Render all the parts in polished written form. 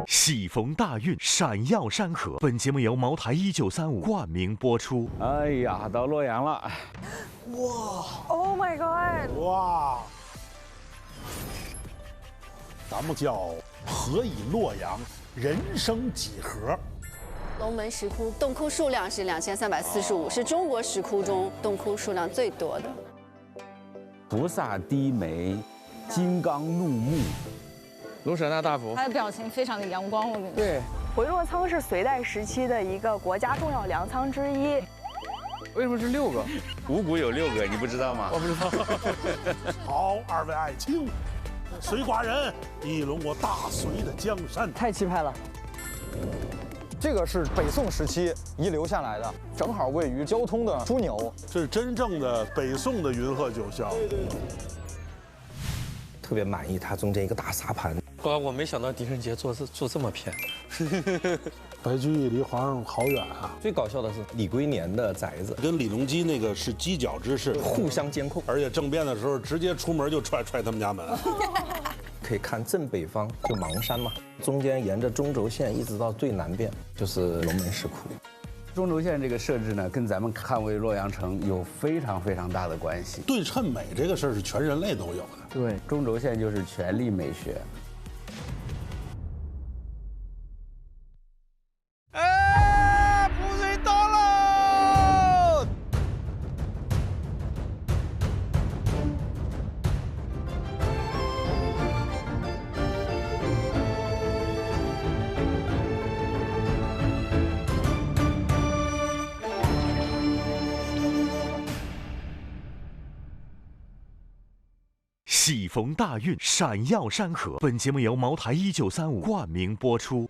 喜逢大运，闪耀山河。本节目由茅台1935冠名播出。哎呀，到洛阳了！哇 ！Oh my god！ 哇！咱们叫何以洛阳，人生几何？龙门石窟洞窟数量是2345，是中国石窟中洞窟数量最多的。菩萨低眉，金刚怒目。龙舍那大佛，他的表情非常的阳光，我跟你说。对，回洛仓是隋代时期的一个国家重要粮仓之一。为什么是6个？五谷有6个，你不知道吗？我不知道。好，二位爱卿，隋寡人一轮我大隋的江山，太气派了。这个是北宋时期遗留下来的，正好位于交通的枢纽。这是真正的北宋的云鹤九霄。对。特别满意它中间一个大沙盘。哇，我没想到狄仁杰做这么偏。白居易离皇上好远啊！最搞笑的是李龟年的宅子跟李隆基那个是犄角之势，互相监控，而且政变的时候直接出门就踹他们家门。可以看正北方就邙山嘛，中间沿着中轴线一直到最南边就是龙门石窟。中轴线这个设置呢，跟咱们捍卫洛阳城有非常非常大的关系。对称美这个事儿是全人类都有的。对，中轴线就是权力美学。哎，部队到喽！喜逢大运，闪耀山河。本节目由茅台1935冠名播出。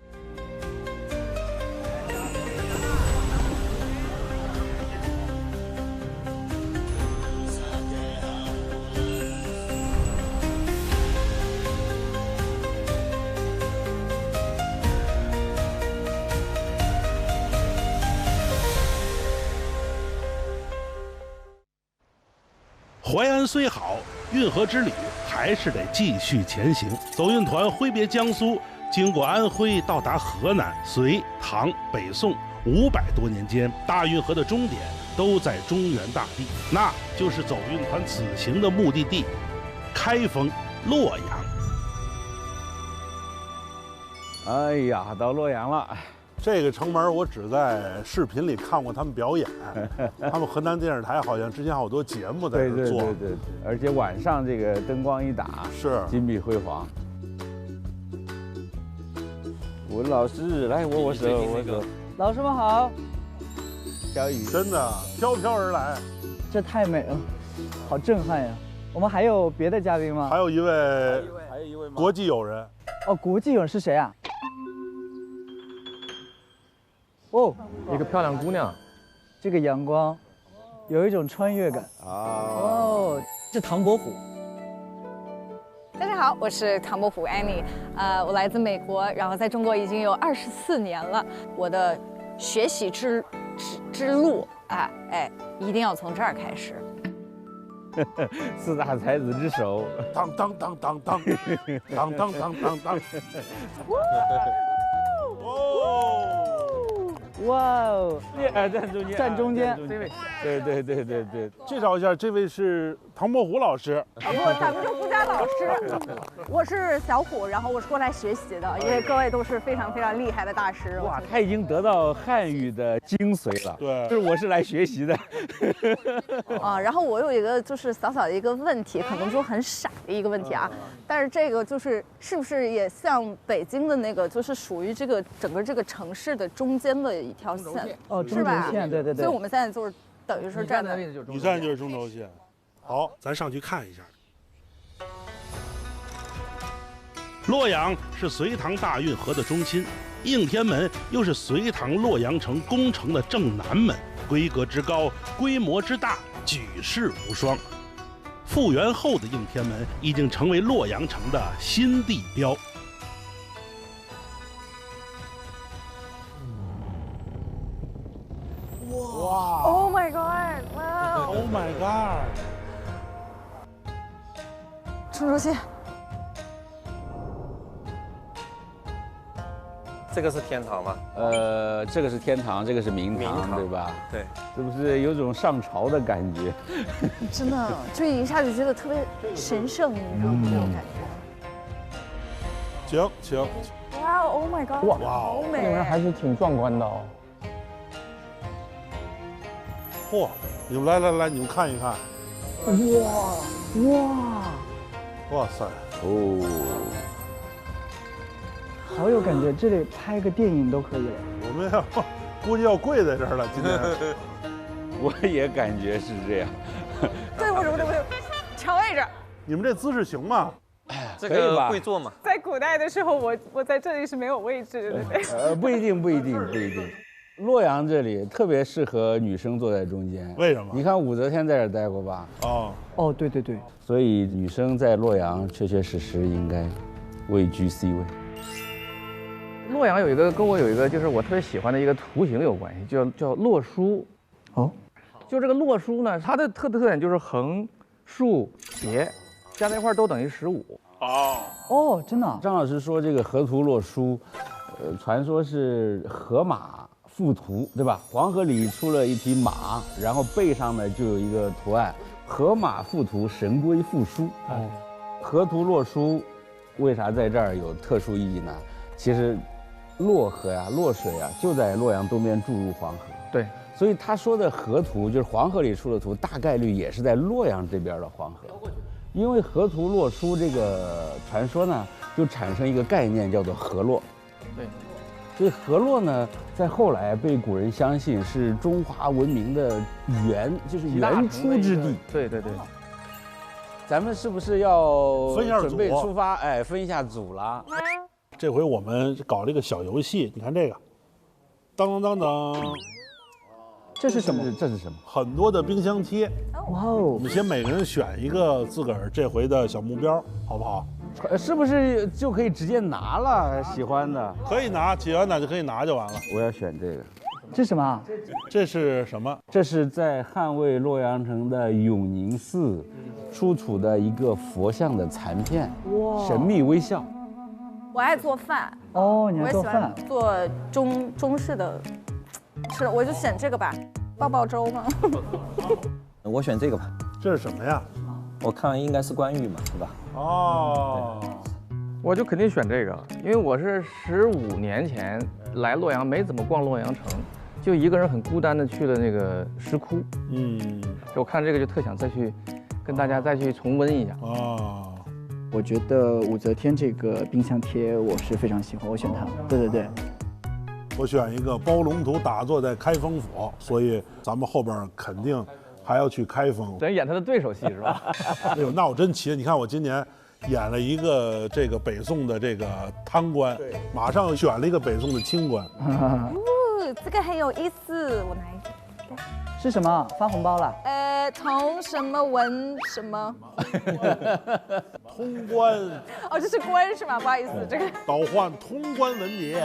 淮安虽好，运河之旅还是得继续前行。走运团挥别江苏，经过安徽，到达河南。隋、唐、北宋500多年间，大运河的终点都在中原大地，那就是走运团此行的目的地——开封、洛阳。哎呀，到洛阳了！这个城门我只在视频里看过他们表演，他们河南电视台好像之前好多节目在这做。对，而且晚上这个灯光一打，是金碧辉煌。文老师来握手，握手。老师们好。小雨真的飘飘而来，这太美了，好震撼呀！我们还有别的嘉宾吗？还有一位国际友人。哦，国际友人是谁啊？哦，一个漂亮姑娘，这个阳光，有一种穿越感。哦，是唐伯虎。大家好，我是唐伯虎 Annie，我来自美国，然后在中国已经有24年了。我的学习之路，一定要从这儿开始。4大才子之首，当当当当当，当当当当当。哇哦！站中间，站中间，这位，对，介绍一下，这位是唐伯虎老师。不，咱们就不加老师。我是小虎，然后我是过来学习的，因为各位都是非常非常厉害的大师。哇，他已经得到汉语的精髓了。对，就是我是来学习的。然后我有一个就是小小的一个问题，可能说很傻的一个问题啊，但是这个就是是不是也像北京的那个，就是属于这个整个这个城市的中间的一条线？哦，中轴线，对。所以我们现在就是等于是站在，你站就是中轴线。好，咱上去看一下。洛阳是隋唐大运河的中心，应天门又是隋唐洛阳城宫城的正南门，规格之高，规模之大，举世无双。复原后的应天门已经成为洛阳城的新地标。哇 ！Oh my god！ 哇 ！Oh my god！ 中轴线。这个是天堂吗？这个是天堂，这个是明堂，对吧？对，是不是有种上朝的感觉？真的，就一下就觉得特别神圣，你知道吗？这种感觉。请。哇 ，Oh my god！ 哇，好美，这人还是挺壮观的哦。嚯，你们来，你们看一看。哇塞！哦，好有感觉，这里拍个电影都可以了。我们估计要跪在这儿了，今天。我也感觉是这样。对，我抢位置。你们这姿势行吗？这个会坐吗？在古代的时候，我在这里是没有位置的，对。不一定。洛阳这里特别适合女生坐在中间。为什么？你看武则天在这儿待过吧？哦，对。所以女生在洛阳确实应该位居 C 位。洛阳跟我有一个就是我特别喜欢的一个图形有关系，叫洛书。哦，就这个洛书呢，它的特点就是横、竖、斜加在一块都等于15。哦，真的。张老师说这个河图洛书，传说是河马附图，对吧？黄河里出了一匹马，然后背上呢就有一个图案，河马附图，神龟附书。河图洛书，为啥在这儿有特殊意义呢？其实，洛河呀、洛水呀，就在洛阳东边注入黄河。对，所以他说的河图就是黄河里出的图，大概率也是在洛阳这边的黄河。因为河图洛书这个传说呢，就产生一个概念叫做河洛。对，所以河洛呢，在后来被古人相信是中华文明的就是原初之地。对。咱们是不是要分一下组，准备出发？哎，分一下组了。这回我们搞了一个小游戏，你看这个，当，这是什么？这是什么？很多的冰箱贴。哇哦！我们先每个人选一个自个儿这回的小目标，好不好？是不是就可以直接拿了？喜欢的可以拿，喜欢的就可以拿就完了。我要选这个。这是什么？这是什么？这是在捍卫洛阳城的永宁寺出土的一个佛像的残片。哇！神秘微笑。我爱做饭。哦，你爱做饭？做中式的。是，我就选这个吧，爆粥吗？我选这个吧。这是什么呀？我看应该是关羽嘛，是吧？哦，我就肯定选这个，因为我是15年前来洛阳，没怎么逛洛阳城，就一个人很孤单的去了那个石窟。我看这个就特想再去跟大家再去重温一下。我觉得武则天这个冰箱贴我是非常喜欢，我选它。对。我选一个包龙图打坐在开封府，所以咱们后边肯定还要去开封。咱演他的对手戏是吧？哎呦，那我真奇了！你看我今年演了一个这个北宋的这个贪官，马上选了一个北宋的清官。这个很有意思，我拿一个。是什么？发红包了？同什么文什么？通关。哦，这是关是吗？不好意思，这个。倒换通关文牒。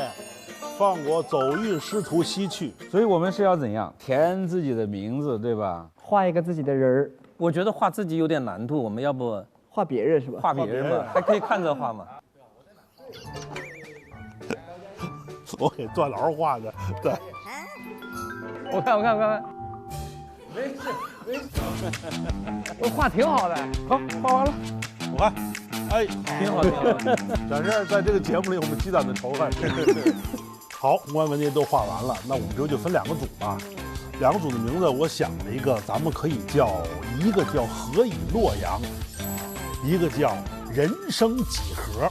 放我走运师徒西去，所以我们是要怎样填自己的名字，对吧？画一个自己的人儿。我觉得画自己有点难度，我们要不画别人是吧？画别人吧，还可以看着画嘛。我给段老师画的，对。我看。没事，我画挺好的，好，画完了，我看。哎，挺好，展示在这个节目里我们积攒的仇恨。好，通关文牒都画完了，那我们就分2个组吧。2个组的名字，我想了一个，咱们可以一个叫何以洛阳，一个叫人生几何。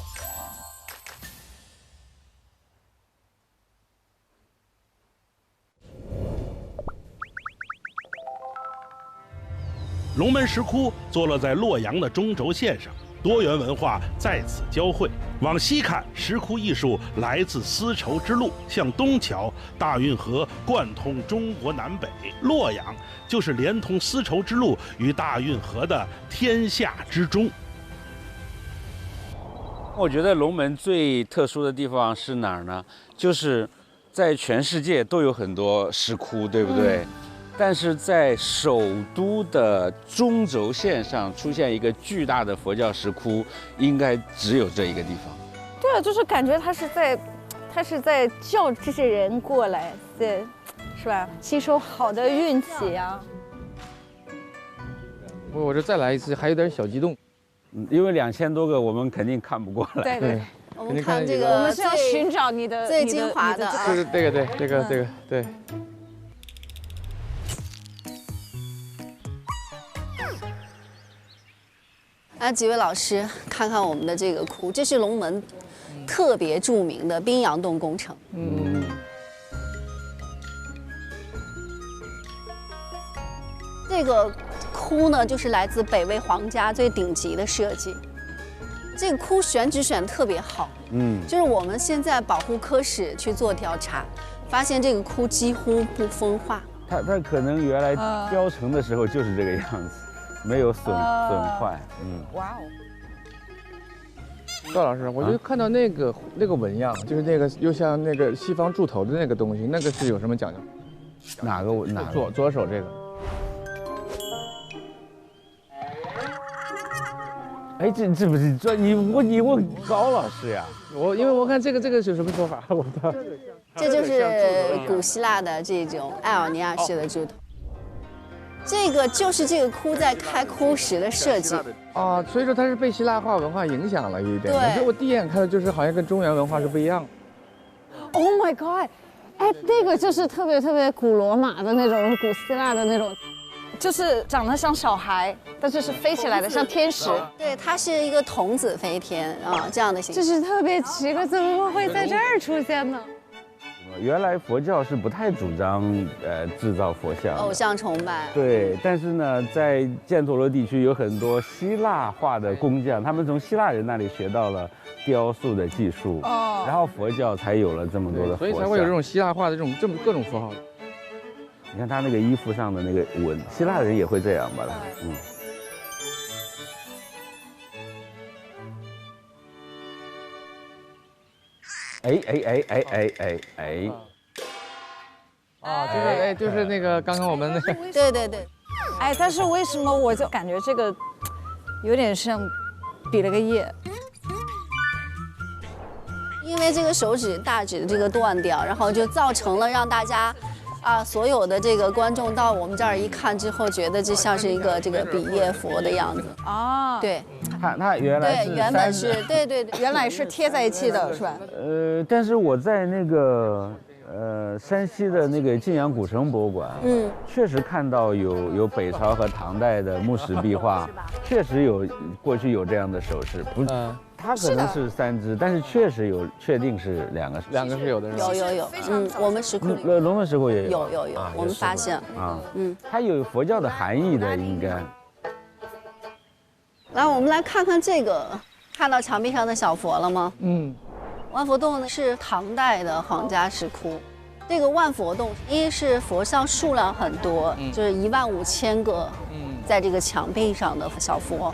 龙门石窟坐落在洛阳的中轴线上。多元文化在此交汇。往西看，石窟艺术来自丝绸之路，向东瞧，大运河贯通中国南北，洛阳就是连通丝绸之路与大运河的天下之中。我觉得龙门最特殊的地方是哪儿呢？就是在全世界都有很多石窟，对不对？但是在首都的中轴线上出现一个巨大的佛教石窟，应该只有这一个地方。对，就是感觉它是在他是在叫这些人过来，对，是吧？吸收好的运气啊。我这再来一次，还有点小激动。因为2000多个，我们肯定看不过来。对对。我们看这个，我们是要寻找你的最精华的，就是这个，对。来，几位老师看看我们的这个窟，这是龙门特别著名的冰阳洞工程。这个窟呢，就是来自北魏皇家最顶级的设计。这个窟选址选得特别好，就是我们现在保护科室去做调查，发现这个窟几乎不风化。它可能原来雕成的时候就是这个样子，没有损坏。哇哦！赵老师，我就看到那个纹样，就是那个又像那个西方柱头的那个东西，那个是有什么讲究？哪个？左手这个。哎，这不是你问高老师呀？因为我看这个是什么说法？我的，这就是古希腊的这种艾奥尼亚式的柱头。这个就是这个窟在开窟时的设计啊，所以说它是被希腊化文化影响了一点。对，所以我第一眼看到就是好像跟中原文化是不一样。Oh my god！ 哎，那个就是特别古罗马的那种，古希腊的那种。就是长得像小孩，但是是飞起来的，像天使。对，它是一个童子飞天啊，这样的形象。就是特别奇怪，怎么会在这儿出现呢？原来佛教是不太主张制造佛像，偶像崇拜。对，但是呢，在犍陀罗地区有很多希腊化的工匠，他们从希腊人那里学到了雕塑的技术，然后佛教才有了这么多的佛像，所以才会有这种希腊化的这么各种符号。你看他那个衣服上的那个纹，希腊人也会这样吧？就是那个刚刚我们那个，对，哎，但是为什么我就感觉这个有点像比了个耶？因为这个手指大指的这个断掉，然后就造成了让大家。所有的这个观众到我们这儿一看之后，觉得这像是一个这个比耶佛的样子啊。对，它原来对，原本是对，原来是贴在一起的，是吧？但是我在那个山西的那个晋阳古城博物馆，确实看到有北朝和唐代的木石壁画，确实过去有这样的首饰，不。它可能是3只，但是确定是2个，两个是有的，有，我们石窟里龙门石窟也有，我们发现它有佛教的含义的应该。来，我们来看看这个，看到墙壁上的小佛了吗？万佛洞呢是唐代的皇家石窟，这个万佛洞一是佛像数量很多，就是15000个，在这个墙壁上的小佛。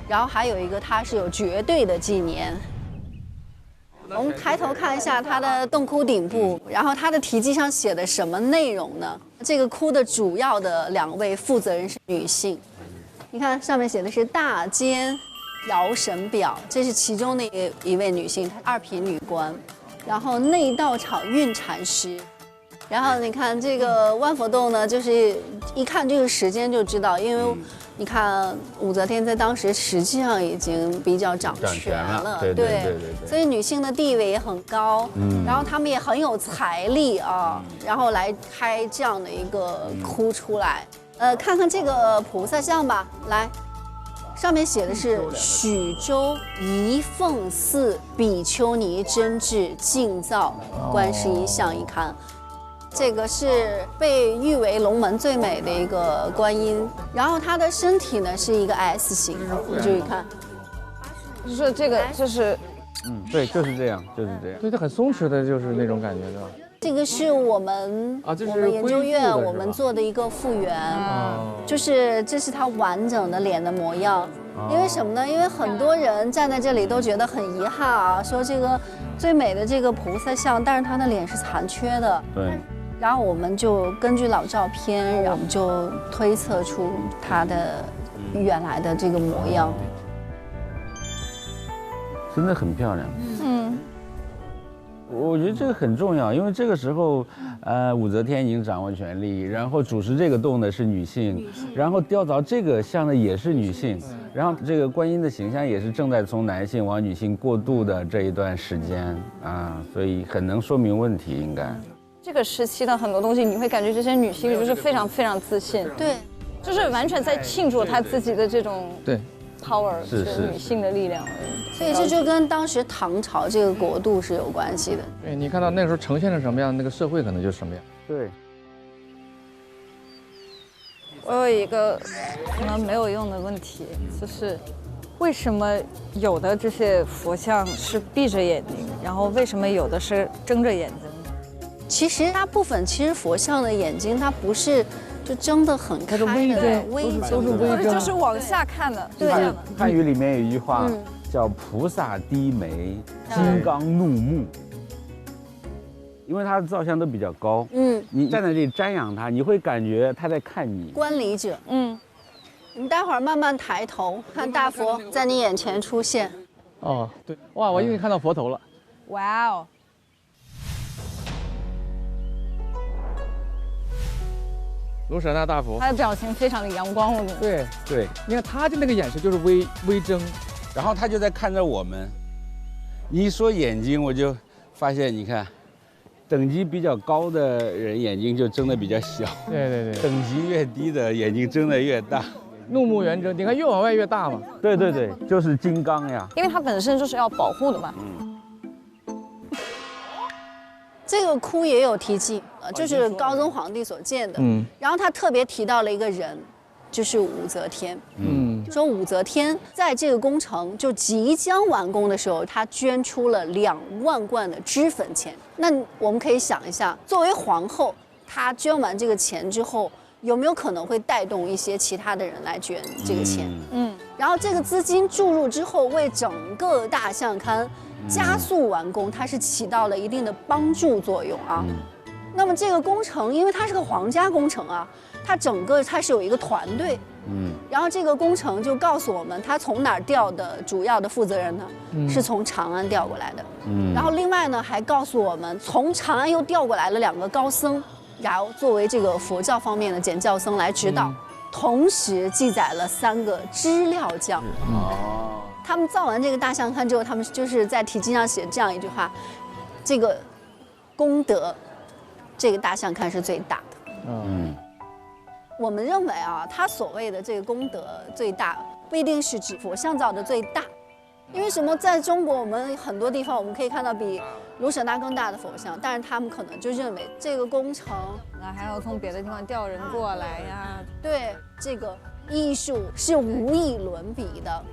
然后还有一个，它是有绝对的纪年。我们抬头看一下它的洞窟顶部，然后它的题记上写的什么内容呢？这个窟的主要的2位负责人是女性，你看上面写的是大监姚神表，这是其中的一位女性，她2品女官。然后内道场运禅师。然后你看这个万佛洞呢，就是一看这个时间就知道，因为你看武则天在当时实际上已经比较掌权了，对，所以女性的地位也很高，然后她们也很有财力啊，然后来开这样的一个窟出来。看看这个菩萨像吧，来，上面写的是许州仪凤寺比丘尼真制净造观世音像，一看。这个是被誉为龙门最美的一个观音，然后它的身体呢是一个 S 型，你注意看，就是这个，就是对，就是这样，对，它很松弛的，就是那种感觉的。这个是我们研究院我们做的一个复原，就是这是它完整的脸的模样。因为什么呢？因为很多人站在这里都觉得很遗憾啊，说这个最美的这个菩萨像，但是他的脸是残缺的。对。然后我们就根据老照片，然后就推测出它的原来的这个模样。真的很漂亮。我觉得这个很重要，因为这个时候，武则天已经掌握权力，然后主持这个洞的是女性，然后吊凿这个像的也是女性，然后这个观音的形象也是正在从男性往女性过渡的这一段时间啊，所以很能说明问题，应该。这个时期的很多东西，你会感觉这些女性就是非常非常自信，对，就是完全在庆祝她自己的这种对 power， 是女性的力量。所以这就跟当时唐朝这个国度是有关系的。对，你看到那个时候呈现成什么样，那个社会可能就是什么样。对。我有一个可能没有用的问题，就是为什么有的这些佛像是闭着眼睛，然后为什么有的是睁着眼睛？其实大部分佛像的眼睛它不是就睁得很开的，微睁，都是微睁，就是往下看的。对，汉语里面有一句话叫“菩萨低眉，金刚怒目”，因为他的造像都比较高，你站在这里瞻仰他，你会感觉他在看你。观礼者，你待会儿慢慢抬头看大佛在你眼前出现。哦，对，哇，我已经看到佛头了。哇哦！卢舍那大佛，他的表情非常的阳光，我觉得。对，你看他的那个眼神就是微睁，然后他就在看着我们。你一说眼睛，我就发现，你看，等级比较高的人眼睛就睁得比较小，对，等级越低的眼睛睁得越大，怒目圆睁，你看越往外越大嘛。对，就是金刚呀，因为它本身就是要保护的嘛。这个窟也有题记，就是高宗皇帝所建的。然后他特别提到了一个人，就是武则天。说武则天在这个工程就即将完工的时候，她捐出了2万贯的脂粉钱。那我们可以想一下，作为皇后，她捐完这个钱之后，有没有可能会带动一些其他的人来捐这个钱？然后这个资金注入之后，为整个大相龛加速完工，它是起到了一定的帮助作用啊。那么这个工程，因为它是个皇家工程啊，它是有一个团队。然后这个工程就告诉我们，它从哪儿调的主要的负责人呢？是从长安调过来的。然后另外呢，还告诉我们，从长安又调过来了2个高僧，然后作为这个佛教方面的简教僧来指导，同时记载了3个知料匠。他们造完这个大相龛之后，他们就是在题记上写这样一句话：这个功德，这个大相龛是最大的。我们认为啊，他所谓的这个功德最大，不一定是指佛像造的最大，因为什么？在中国，我们很多地方我们可以看到比卢舍那更大的佛像，但是他们可能就认为这个工程还要从别的地方调人过来呀。对，这个艺术是无以伦比的。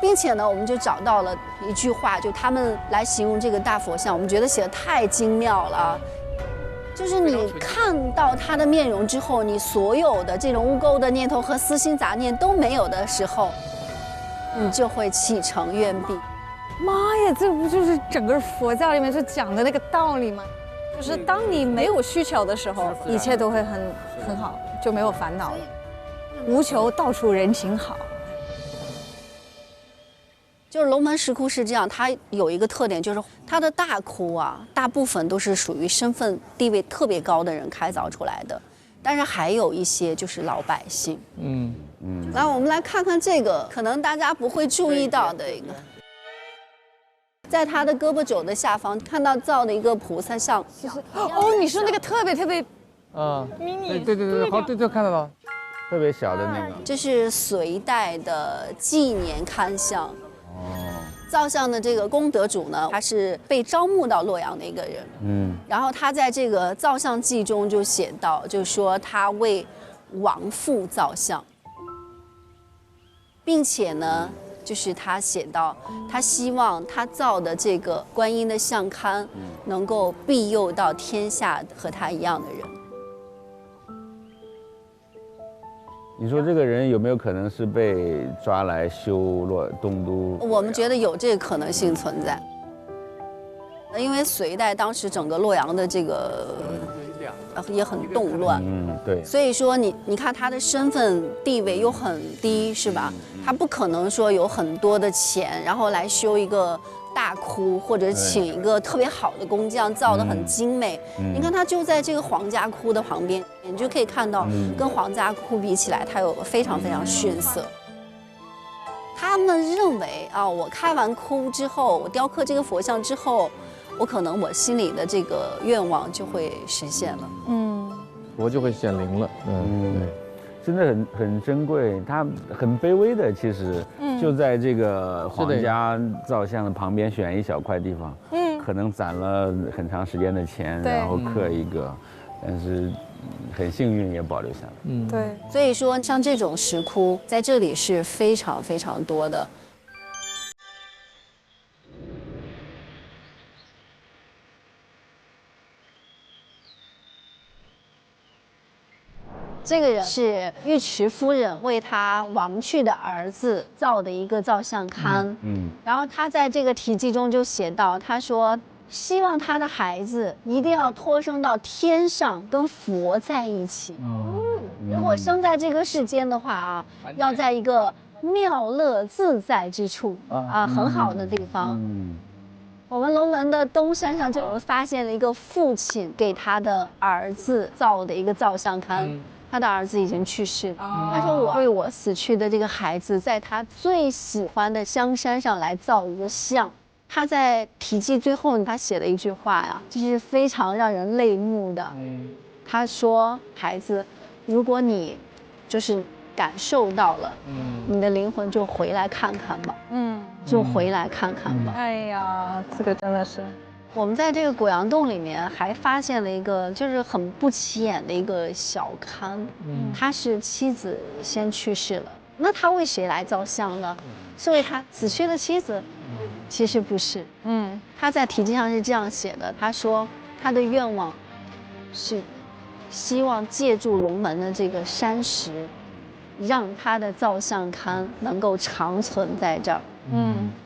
并且呢，我们就找到了一句话，就他们来形容这个大佛像，我们觉得写得太精妙了。就是你看到他的面容之后，你所有的这种污垢的念头和私心杂念都没有的时候，你就会启程愿毕。妈呀，这不就是整个佛教里面就讲的那个道理吗？就是当你没有需求的时候，一切都会很好，就没有烦恼了。无求，到处人情好。就是龙门石窟是这样，它有一个特点，就是它的大窟啊，大部分都是属于身份地位特别高的人开凿出来的，但是还有一些就是老百姓。然后我们来看看这个，可能大家不会注意到的一个，在他的胳膊肘的下方看到造的一个菩萨像。哦，你说那个特别mini，对，好，对，看得到，特别小的那个，这是隋代的纪年刊像。造像的这个功德主呢，他是被招募到洛阳的一个人。然后他在这个造像记中就写到，就说他为王父造像，并且呢，就是他写到，他希望他造的这个观音的像龛能够庇佑到天下和他一样的人。你说这个人有没有可能是被抓来修东都？我们觉得有这个可能性存在，因为隋代当时整个洛阳的这个也很动乱，对，所以说你看他的身份地位又很低，是吧？他不可能说有很多的钱，然后来修一个大窟，或者请一个特别好的工匠造得很精美。你看它就在这个黄家窟的旁边，你就可以看到跟黄家窟比起来，它有个非常非常逊色。他们认为啊，我开完窟之后，我雕刻这个佛像之后，我可能我心里的这个愿望就会实现了。佛就会显灵了。对。真的很珍贵，它很卑微的，其实就在这个皇家造像的旁边选一小块地方，可能攒了很长时间的钱，然后刻一个，但是很幸运也保留下来。对，所以说像这种石窟在这里是非常非常多的。这个人是尉迟夫人为她亡去的儿子造的一个造像龛。然后他在这个题记中就写到，他说希望他的孩子一定要托生到天上，跟佛在一起。如果生在这个世间的话啊，要在一个妙乐自在之处啊，很好的地方。我们龙门的东山上就有发现了一个父亲给他的儿子造的一个造像龛。他的儿子已经去世了。他说：“我为我死去的这个孩子，在他最喜欢的香山上来造一个像。”他在题记最后，他写了一句话呀，就是非常让人泪目的。他说：“孩子，如果你就是感受到了，你的灵魂就回来看看吧。就回来看看吧。”哎呀，这个真的是。我们在这个果阳洞里面还发现了一个就是很不起眼的一个小龛，他是妻子先去世了，那他为谁来造像呢？是为他死去的妻子？其实不是。他在题记上是这样写的，他说他的愿望是希望借助龙门的这个山石，让他的造像龛能够长存在这儿。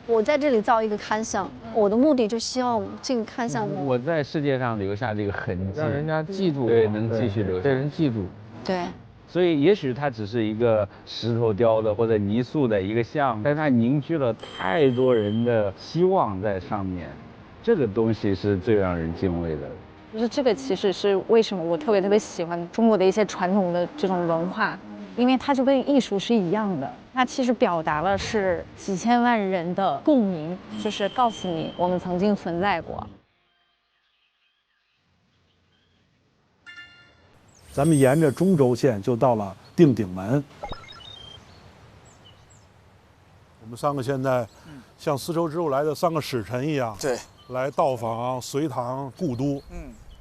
我在这里造一个龛像，我的目的就希望这个龛像我在世界上留下这个痕迹，让人家记住，对，能继续留下，被人记住。对，所以也许它只是一个石头雕的或者泥塑的一个像，但它凝聚了太多人的希望在上面，这个东西是最让人敬畏的。就是这个其实是为什么我特别喜欢中国的一些传统的这种文化。因为它就跟艺术是一样的，它其实表达了是几千万人的共鸣，就是告诉你我们曾经存在过。咱们沿着中轴线就到了定鼎门。我们三个现在像丝绸之路来的三个使臣一样，对，来到访隋唐故都。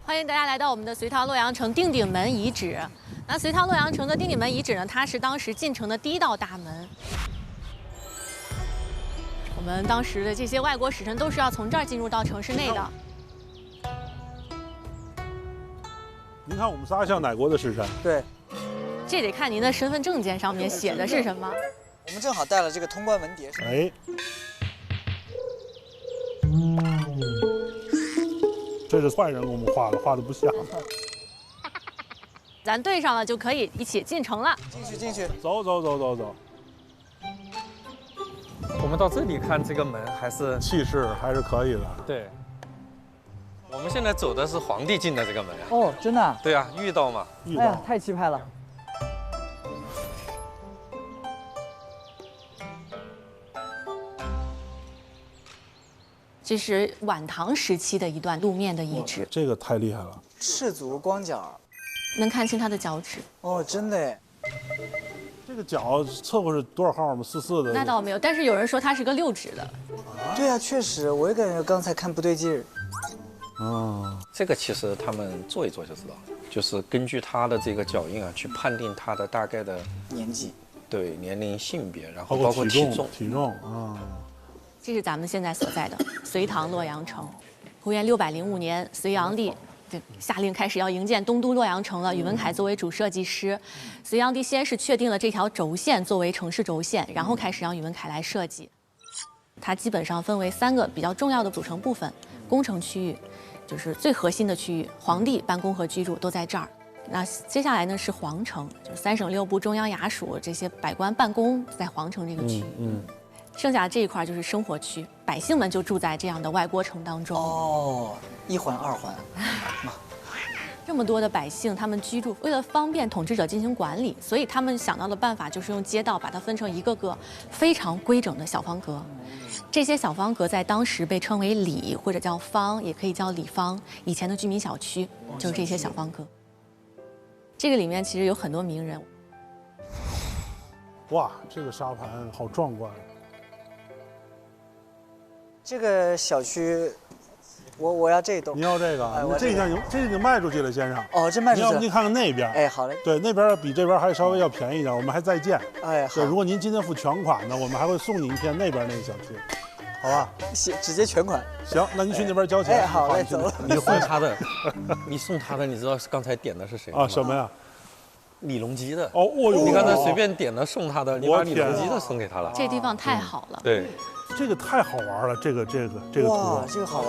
欢迎大家来到我们的隋唐洛阳城定鼎门遗址。那隋唐洛阳城的定鼎门遗址呢，它是当时进城的第一道大门。我们当时的这些外国使臣都是要从这儿进入到城市内的。您看我们仨像哪国的使臣？对，这得看您的身份证件上面写的是什么。我们正好带了这个通关文牒。哎。这是坏人给我们画的，画的不像。咱对上了就可以一起进城了。进去，走。我们到这里看这个门还是气势还是可以的。对。我们现在走的是皇帝进的这个门啊。哦，真的啊？对啊，御道嘛。哎呀，太气派了。这是晚唐时期的一段路面的遗址，这个太厉害了，赤足光脚，能看清他的脚趾。哦，真的哎。这个脚测过是多少号吗？44的。那倒没有，但是有人说它是个6指的。对啊，确实，我也感觉刚才看不对劲儿。这个其实他们做一做就知道，就是根据他的这个脚印啊，去判定他的大概的年纪，对，年龄、性别，然后包括体重啊。这是咱们现在所在的隋唐洛阳城。公元605年，隋炀帝就下令开始要营建东都洛阳城了。宇文恺作为主设计师，隋炀帝先是确定了这条轴线作为城市轴线，然后开始让宇文恺来设计。它基本上分为3个比较重要的组成部分：宫城区域，就是最核心的区域，皇帝办公和居住都在这儿。那接下来呢是皇城，就是3省6部、中央衙署这些百官办公在皇城这个区域。剩下这一块就是生活区，百姓们就住在这样的外郭城当中。哦，一环二环。这么多的百姓，他们居住，为了方便统治者进行管理，所以他们想到的办法就是用街道把它分成一个个非常规整的小方格。这些小方格在当时被称为里，或者叫方，也可以叫里方。以前的居民小区就是这些小方格。这个里面其实有很多名人。哇，这个沙盘好壮观！这个小区。我要这栋，你要这个，哎、这已经卖出去了，先生。哦，这卖出去了。要不您看看那边？哎，好嘞。对，那边比这边还稍微要便宜一点，我们还在建。哎，好。对，如果您今天付全款呢，我们还会送你一片那边那个小区，好吧？直接全款。行，那您去那边交钱。哎，好嘞，走。你送他的，你送他的，你知道刚才点的是谁吗？啊，什么呀？李隆基的。哦，你刚才随便点了送他的，你把李隆基的送给他了。这地方太好了。对，这个太好玩了，这个图。哇，这个好玩。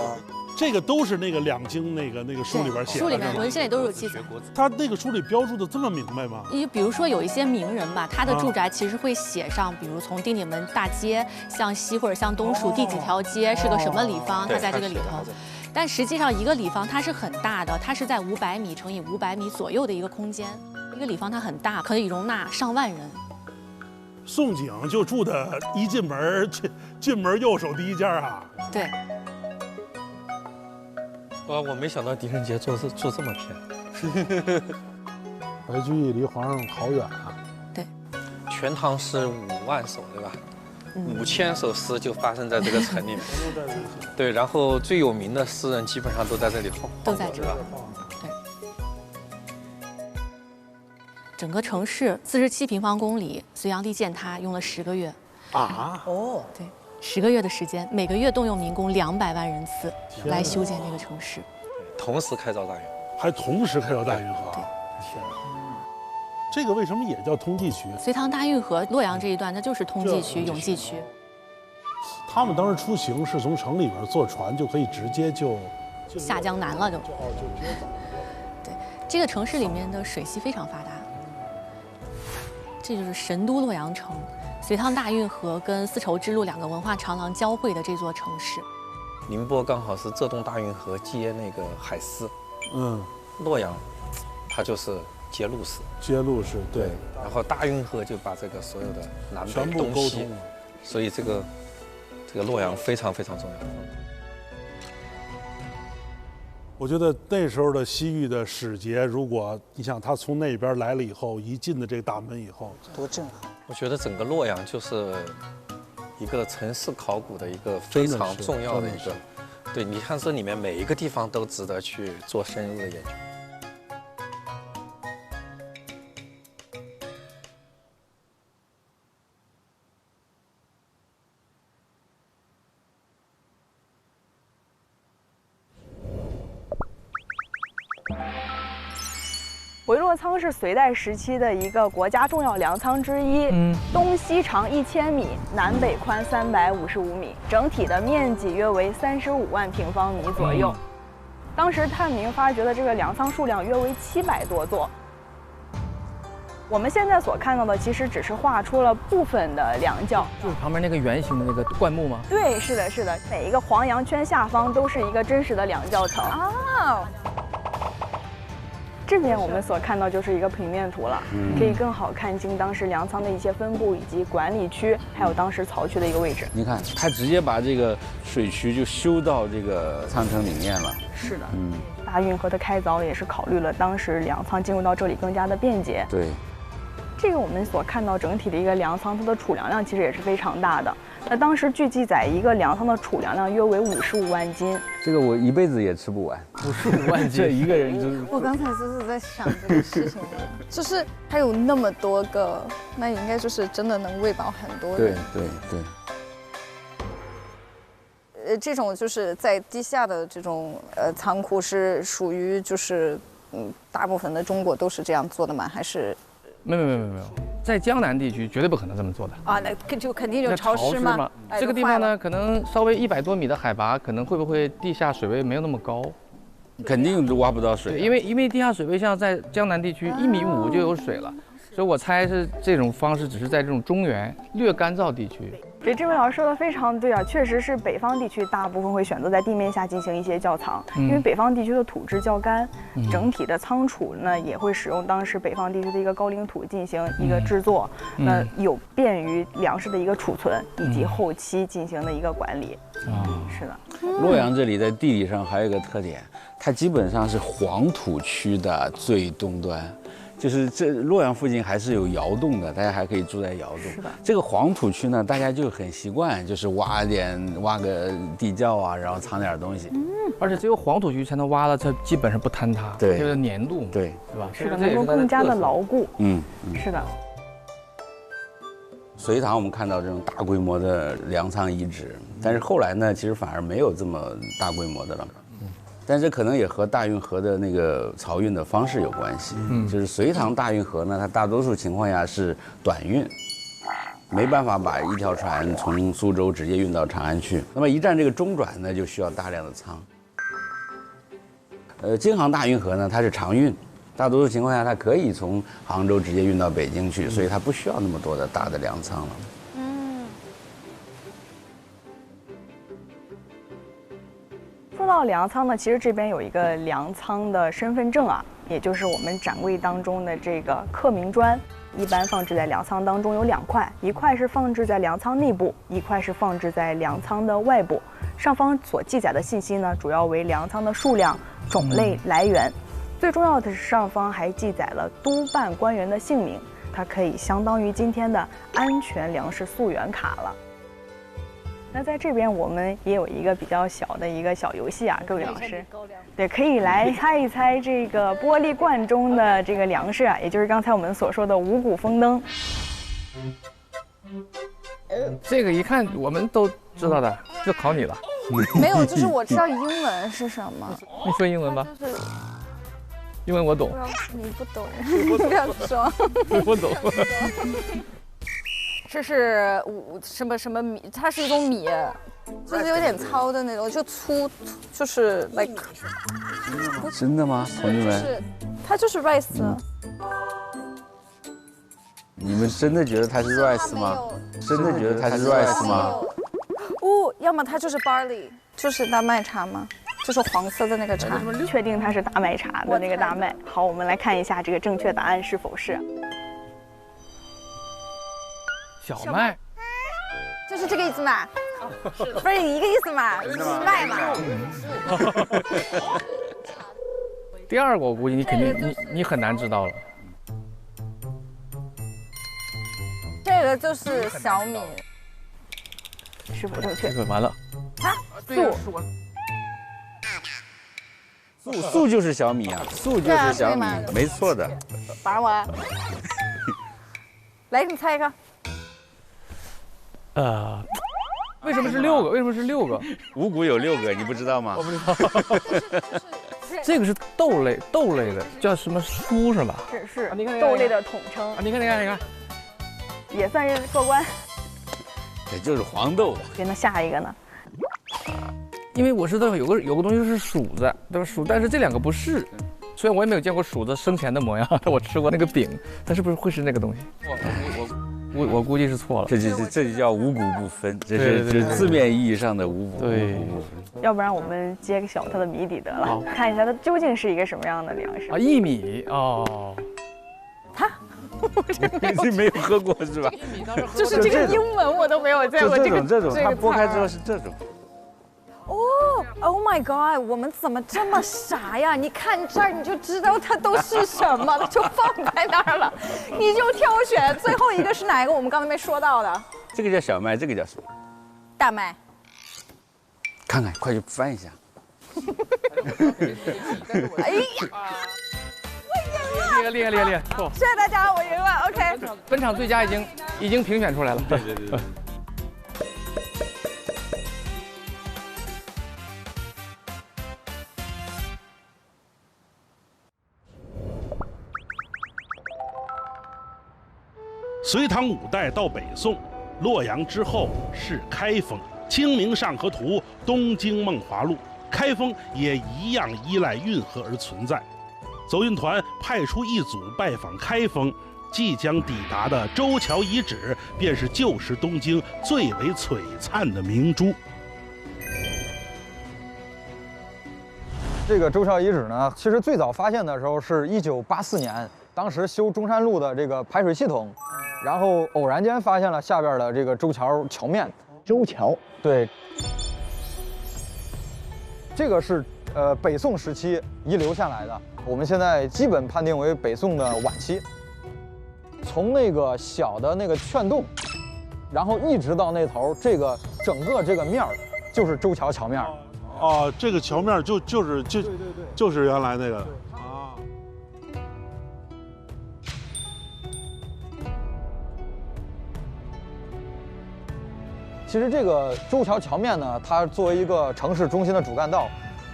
这个都是那个两京那个书里边写的，书里面文献里都有记载。他那个书里标注的这么明白吗？比如说有一些名人吧，他的住宅其实会写上，比如从丁顶门大街向西或者向东数第几条街是个什么里方，他在这个里头。但实际上一个里方它是很大的，它是在500米乘以500米左右的一个空间，一个里方它很大，可以容纳上万人。宋璟就住的一进门右手第一家啊。对。哇，我没想到狄仁杰住这么偏。白居易离皇上好远啊。对。全唐诗5万首，对吧？5000首诗就发生在这个城里面。对，然后最有名的诗人基本上都在这里都在这里。对。整个城市47平方公里，隋炀帝建它用了10个月。啊？哦。对。10个月的时间，每个月动用民工200万人次来修建这个城市，同时开凿大运，还同时开凿大运河。天哪！这个为什么也叫通济区？隋唐大运河洛阳这一段，它就是通济区、永济区。他们当时出行是从城里边坐船就可以直接就下江南了，就直接走。对，这个城市里面的水系非常发达，这就是神都洛阳城。隋唐大运河跟丝绸之路2个文化长廊交汇的这座城市，宁波刚好是浙东大运河接那个海丝，洛阳，它就是接陆市。接陆市，对。然后大运河就把这个所有的南北东西，所以这个洛阳非常非常重要。我觉得那时候的西域的使节，如果你想他从那边来了以后，一进的这个大门以后，多震撼！我觉得整个洛阳就是一个城市考古的一个非常重要的一个，对，你看这里面每一个地方都值得去做深入的研究。回洛仓是隋代时期的一个国家重要粮仓之一，东西长1000米，南北宽355米，整体的面积约为35万平方米左右。当时探明发掘的这个粮仓数量约为700多座。我们现在所看到的其实只是画出了部分的粮窖，就是旁边那个圆形的那个灌木吗？对，是的，是的，每一个黄羊圈下方都是一个真实的粮窖层。哦。这边我们所看到就是一个平面图了，可以更好看清当时粮仓的一些分布以及管理区，还有当时槽区的一个位置。你看，他直接把这个水渠就修到这个仓城里面了。是的，大运河的开凿也是考虑了当时粮仓进入到这里更加的便捷。对，这个我们所看到整体的一个粮仓，它的储粮量其实也是非常大的。那当时据记载，一个粮仓的储粮量约为55万斤。这个我一辈子也吃不完，55万斤，这一个人就是。我刚才就是在想这个事情，就是它有那么多个，那应该就是真的能喂饱很多人。对。这种就是在地下的这种仓库是属于就是大部分的中国都是这样做的吗？还是？没有，在江南地区绝对不可能这么做的啊！那就肯定有潮湿吗？这个地方呢，可能稍微100多米的海拔，可能会不会地下水位没有那么高？肯定都挖不到水。因为地下水位像在江南地区1.5米就有水了，所以我猜是这种方式只是在这种中原略干燥地区。对，这位老师说的非常对啊，确实是北方地区大部分会选择在地面下进行一些窖藏，因为北方地区的土质较干，整体的仓储呢也会使用当时北方地区的一个高岭土进行一个制作，那有便于粮食的一个储存以及后期进行的一个管理。是的。洛阳这里在地理上还有一个特点，它基本上是黄土区的最东端。就是这洛阳附近还是有窑洞的，大家还可以住在窑洞。是的，这个黄土区呢，大家就很习惯，就是挖个地窖啊，然后藏点东西。而且只有黄土区才能挖的，它基本上不坍塌，对，就是粘度，对，是吧？是的，能够更加的牢固。是的。隋唐我们看到这种大规模的粮仓遗址，但是后来呢，其实反而没有这么大规模的了。但这可能也和大运河的那个漕运的方式有关系。就是隋唐大运河呢，它大多数情况下是短运，没办法把一条船从苏州直接运到长安去。那么一旦这个中转呢，就需要大量的仓。京杭大运河呢，它是长运，大多数情况下它可以从杭州直接运到北京去，所以它不需要那么多的大的粮仓了。说到粮仓呢，其实这边有一个粮仓的身份证啊，也就是我们展柜当中的这个刻铭砖，一般放置在粮仓当中有2块，一块是放置在粮仓内部，一块是放置在粮仓的外部。上方所记载的信息呢，主要为粮仓的数量、种类、来源。最重要的是上方还记载了督办官员的姓名，它可以相当于今天的安全粮食溯源卡了。那在这边我们也有一个比较小的一个小游戏啊，各位老师，对，可以来猜一猜这个玻璃罐中的这个粮食啊，也就是刚才我们所说的五谷丰登。这个一看我们都知道的，就考你了。没有，就是我知道英文是什么。你说英文吧。英文我懂。你不懂，你不要说。我懂。这是什么米？它是一种米，就是有点糙的那种，就粗，就是 like。真的吗，同学们？是，它就是 rice。你们真的觉得它是 rice 吗？真的觉得它是 rice 吗？要么它就是 barley， 就是大麦茶吗？就是黄色的那个茶。确定它是大麦茶的那个大麦。好，我们来看一下这个正确答案是否是。小麦，就是这个意思嘛？不是一个意思嘛？是麦嘛？第二个我估计你肯定你很难知道了。这个就是小米，是否正确？完了。啊，粟就是小米啊，粟就是小米，没错的。反正我，来，你猜一个。为什么是6个？为什么是6个？五谷有6个，你不知道吗？我不知道。这个是豆类的，叫什么黍是吧？是豆类的统称。啊，你看，也算是过关。这就是黄豆。那下一个呢？因为我知道有个东西是黍子，对吧？但是这2个不是。虽然我也没有见过黍子生前的模样，但我吃过那个饼，它是不是会是那个东西？我估计是错了。这就叫五谷不分，这是字面意义上的五谷。对。要不然我们揭晓它的谜底得了，看一下它究竟是一个什么样的粮食啊？薏米哦。它。你没有喝过是吧？就是这个英文我都没有见过。这种，它剥开之后是这种。Oh my god！ 我们怎么这么傻呀？你看这儿你就知道它都是什么，它就放在那儿了，你就挑选最后一个是哪一个？我们刚才没说到的。这个叫小麦，这个叫什么？大麦。看看，快去翻一下。哎呀！厉害！谢谢大家，我赢了。OK。本场最佳已经评选出来了。对。隋唐5代到北宋，洛阳之后是开封，清明上河图、东京梦华录，开封也一样依赖运河而存在。走运团派出一组拜访开封，即将抵达的周桥遗址，便是旧时东京最为璀璨的明珠。这个周桥遗址呢，其实最早发现的时候是1984年，当时修中山路的这个排水系统，然后偶然间发现了下边的这个周桥桥面。周桥，对，这个是北宋时期遗留下来的，我们现在基本判定为北宋的晚期。从那个小的那个券洞，然后一直到那头，这个整个这个面儿就是周桥桥面。哦，这个桥面就是原来那个啊。其实这个周桥桥面呢，它作为一个城市中心的主干道，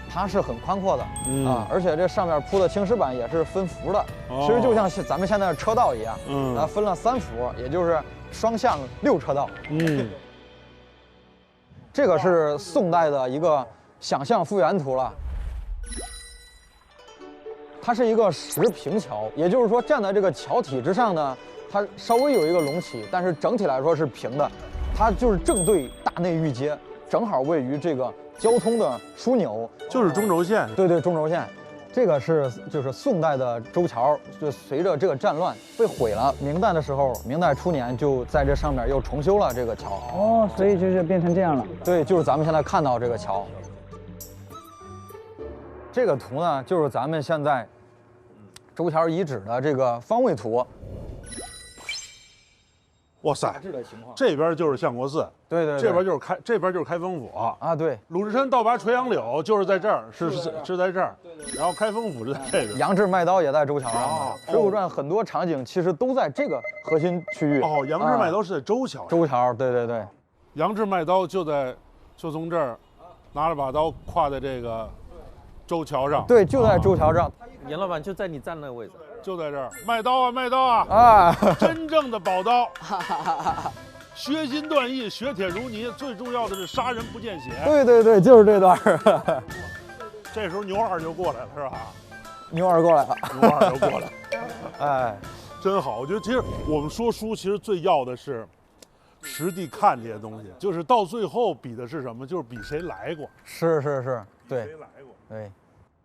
它是很宽阔的啊，而且这上面铺的青石板也是分幅的，其实就像咱们现在的车道一样，它分了3幅，也就是双向6车道。这个是宋代的一个想象复原图了。它是一个石平桥，也就是说站在这个桥体之上呢，它稍微有一个隆起，但是整体来说是平的。它就是正对大内御街，正好位于这个交通的枢纽，就是中轴线。对，中轴线。这个就是宋代的周桥，就随着这个战乱被毁了。明代的时候，明代初年就在这上面又重修了这个桥。哦，所以就是变成这样了。对，就是咱们现在看到这个桥。这个图呢，就是咱们现在周桥遗址的这个方位图。哇塞，这边就是相国寺，对，这边就是开封府啊，对，鲁智深倒拔垂杨柳就是在这儿，是在这儿，然后开封府是在这边，杨志卖刀也在周桥上。水浒传很多场景其实都在这个核心区域。哦，杨志卖刀是在周桥。周桥，对。杨志卖刀就从这儿拿着把刀跨在这个周桥上。对，就在周桥上。严老板就在你站那个位置。就在这儿，卖刀啊！啊，真正的宝刀，学心断意，学铁如泥，最重要的是杀人不见血。对，就是这段。这时候牛二就过来了，是吧？牛二过来了，牛二就过来了。哎，真好！我觉得其实我们说书，其实最要的是实地看这些东西，就是到最后比的是什么？就是比谁来过。是，对，谁来过？对。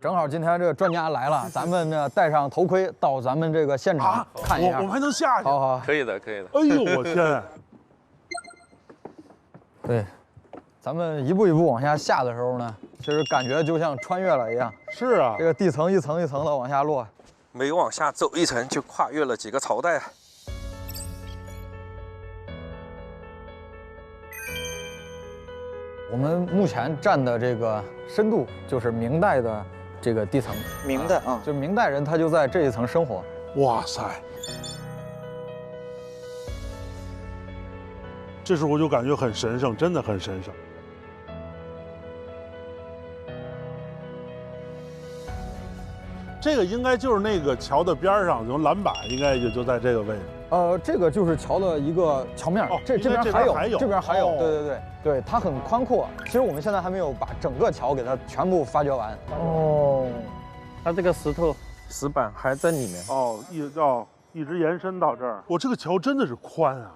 正好今天这个专家来了，咱们呢戴上头盔到咱们这个现场看一下。我们还能下去？好，可以的。哎呦，我天！对，咱们一步一步往下下的时候呢，其实感觉就像穿越了一样。是啊，这个地层一层一层的往下落，每往下走一层，就跨越了几个朝代。我们目前站的这个深度就是明代的这个地层。明代啊，就明代人他就在这一层生活。哇塞！这时候我就感觉很神圣，真的很神圣。这个应该就是那个桥的边上，有栏板，应该就在这个位置。这个就是桥的一个桥面，这边还有，这边还有，对，它很宽阔。其实我们现在还没有把整个桥给它全部发掘完。哦，它这个石板还在里面。一直延伸到这儿。我这个桥真的是宽啊。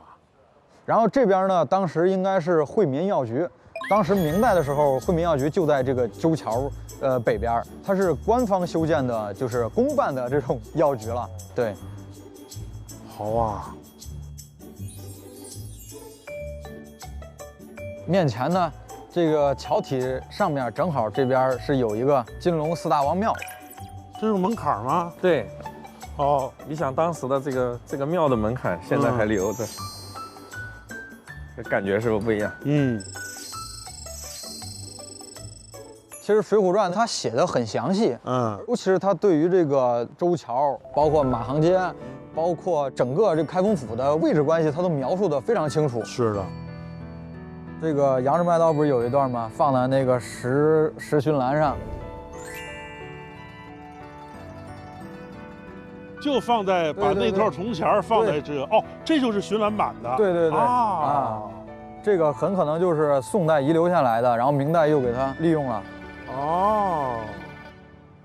然后这边呢，当时应该是惠民药局。当时明代的时候，惠民药局就在这个周桥北边，它是官方修建的，就是公办的这种药局了。对，好啊。面前呢，这个桥体上面正好这边是有一个金龙4大王庙，这是门槛吗？对。哦，你想当时的这个庙的门槛现在还留着，这感觉是不是不一样？其实《水浒传》它写的很详细，尤其是它对于这个周桥，包括马行街，包括整个这开封府的位置关系，它都描述的非常清楚。是的。这个杨志卖刀不是有一段吗？放在那个石巡栏上，就放在把那套铜钱放在这个这就是巡栏板的。对这个很可能就是宋代遗留下来的，然后明代又给它利用了。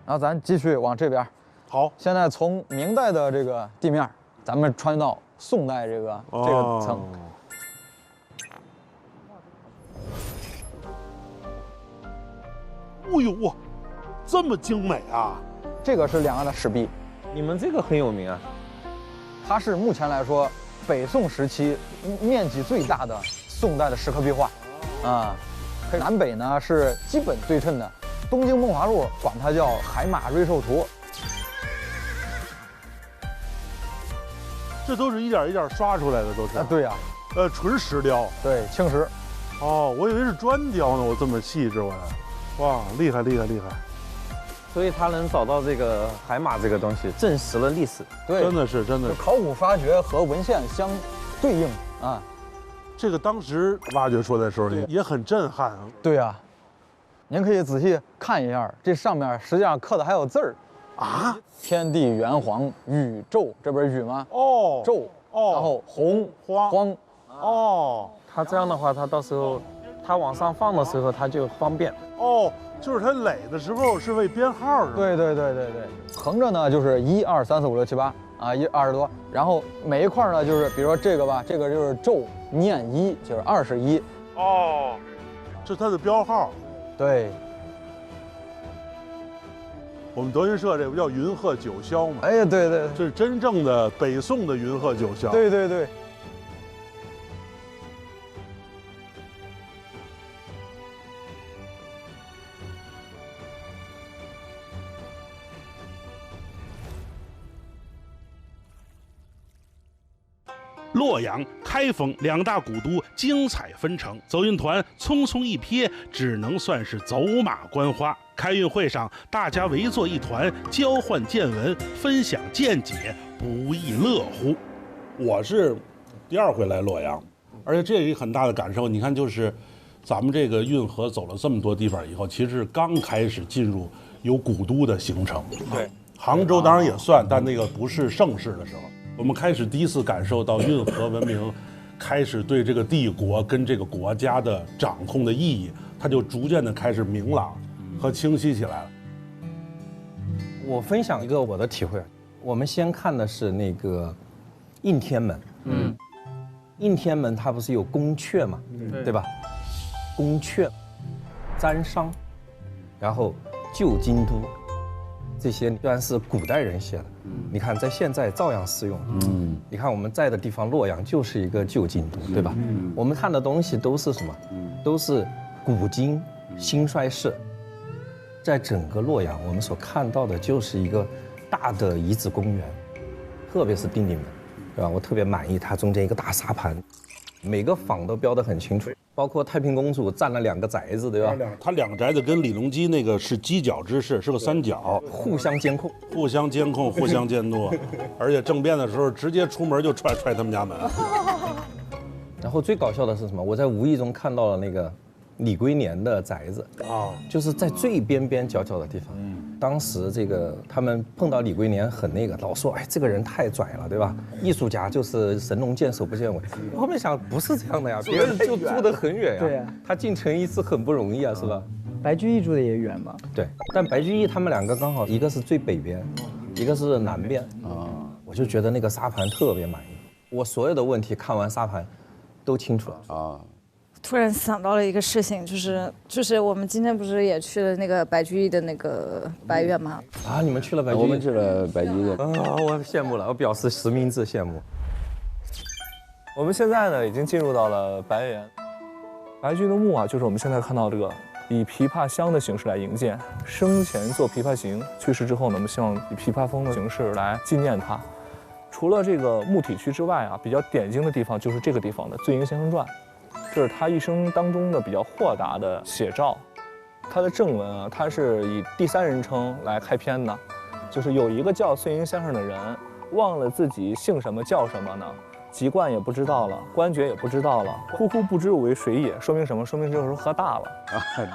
然后咱继续往这边。好，现在从明代的这个地面咱们穿到宋代这个层。哦呦哇，这么精美啊！这个是两岸的石壁，你们这个很有名啊。它是目前来说北宋时期面积最大的宋代的石刻壁画，啊，南北呢是基本对称的。东京梦华录管它叫海马瑞兽图。这都是一点一点刷出来的，都是。对呀。纯石雕。对，青石。哦，我以为是砖雕呢，我这么细致，我。哇，厉害厉害厉害！所以他能找到这个海马这个东西，证实了历史。对，真的是真的是。考古发掘和文献相对应啊。这个当时挖掘出来的时候也很震撼啊。对呀，您可以仔细看一下，这上面实际上刻的还有字儿啊。天地元皇宇宙，这不是宇吗？哦，宙。哦。然后洪荒。哦。他这样的话，他到时候他往上放的时候，他就方便。哦，就是它垒的时候是为编号是吧？对。横着呢就是1、2、3、4、5、6、7、8啊，20多。然后每一块呢就是，比如说这个吧，这个就是昼念1，就是21。哦，这是它的标号。对。我们德云社这不叫云鹤九霄吗？哎，对，这是真正的北宋的云鹤九霄。对。洛阳、开封两大古都精彩纷呈，走运团匆匆一瞥，只能算是走马观花。开运会上，大家围坐一团，交换见闻，分享见解，不亦乐乎。我是第2回来洛阳，而且这也是一个很大的感受。你看，就是咱们这个运河走了这么多地方以后，其实刚开始进入有古都的行程。对，杭州当然也算，但那个不是盛世的时候。我们开始第一次感受到运河文明开始对这个帝国跟这个国家的掌控的意义，它就逐渐的开始明朗和清晰起来了。我分享一个我的体会，我们先看的是那个应天门，应天门它不是有宫阙嘛，对吧？宫阙、砧商，然后旧京都。这些虽然是古代人写的，你看在现在照样适用。你看我们在的地方洛阳就是一个旧京都，对吧？我们看的东西都是什么？都是古今兴衰事。在整个洛阳，我们所看到的就是一个大的遗址公园，特别是定陵门，对吧？我特别满意它中间一个大沙盘，每个坊都标得很清楚。包括太平公主占了2个宅子，对吧？它2个宅子跟李隆基那个是犄角之势，是个3角，互相监控，互相监督，而且政变的时候直接出门就踹他们家门。然后最搞笑的是什么？我在无意中看到了那个李龟年的宅子啊，就是在最边边角角的地方。当时这个他们碰到李龟年很那个，老说哎这个人太拽了，对吧？艺术家就是神龙见首不见尾。后面想不是这样的呀，别人就住得很远呀。对呀，他进城一次很不容易啊，是吧？白居易住的也远嘛。对，但白居易他们2个刚好一个是最北边，一个是南边啊。我就觉得那个沙盘特别满意，我所有的问题看完沙盘都清楚了啊。突然想到了一个事情，就是我们今天不是也去了那个白居易的那个白院吗？啊，你们去了白居易？我们去了白居易。我羡慕了，我表示实名制羡慕。我们现在呢已经进入到了白园，白居易的墓啊，就是我们现在看到这个以琵琶香的形式来营建，生前做琵琶行，去世之后呢，我们希望以琵琶风的形式来纪念他。除了这个墓体区之外啊，比较点睛的地方就是这个地方的《醉吟先生传》。这是他一生当中的比较豁达的写照，他的正文啊，他是以第3人称来开篇的，就是有一个叫醉吟先生的人，忘了自己姓什么叫什么呢，籍贯也不知道了，官爵也不知道了，哭哭不知我为谁也，说明什么？说明这个时候喝大了，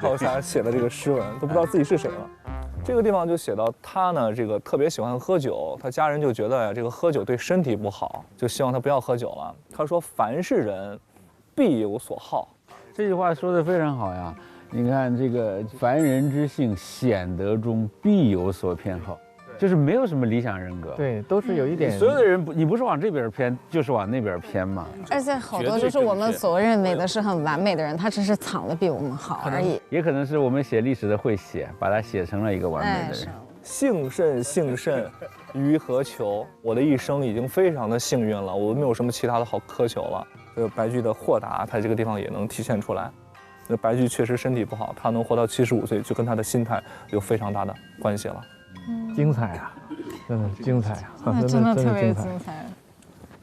好才写的这个诗文，都不知道自己是谁了。这个地方就写到他呢，这个特别喜欢喝酒，他家人就觉得呀，这个喝酒对身体不好，就希望他不要喝酒了。他说：“凡是人。”必有所好，这句话说得非常好呀！你看这个凡人之性，显德中必有所偏好。就是没有什么理想人格。对，都是有一点。所有的人你不是往这边偏，就是往那边偏嘛。而且好多就是我们所认为的是很完美的人，他只是藏得比我们好而已。也可能是我们写历史的会写，把它写成了一个完美的人。幸甚，于何求？我的一生已经非常的幸运了，我没有什么其他的好苛求了。白居易的豁达，他这个地方也能体现出来。那白居易确实身体不好，他能活到75岁，就跟他的心态有非常大的关系了。精彩啊，真的精彩啊，真的特别精彩，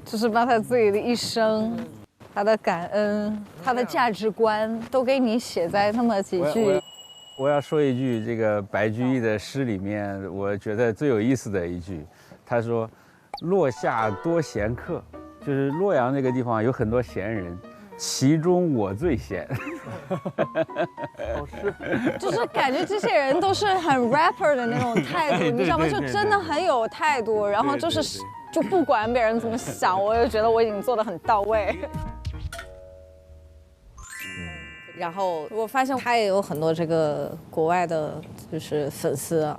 就是把他自己的一生、他的感恩、他的价值观都给你写在那么几句。我要说一句，这个白居易的诗里面，我觉得最有意思的一句，他说：“洛下多闲客，就是洛阳那个地方有很多闲人，其中我最闲。”就是感觉这些人都是很 rapper 的那种态度，你知道吗？就真的很有态度，然后就不管别人怎么想，我就觉得我已经做得很到位。然后我发现他也有很多这个国外的，就是粉丝啊，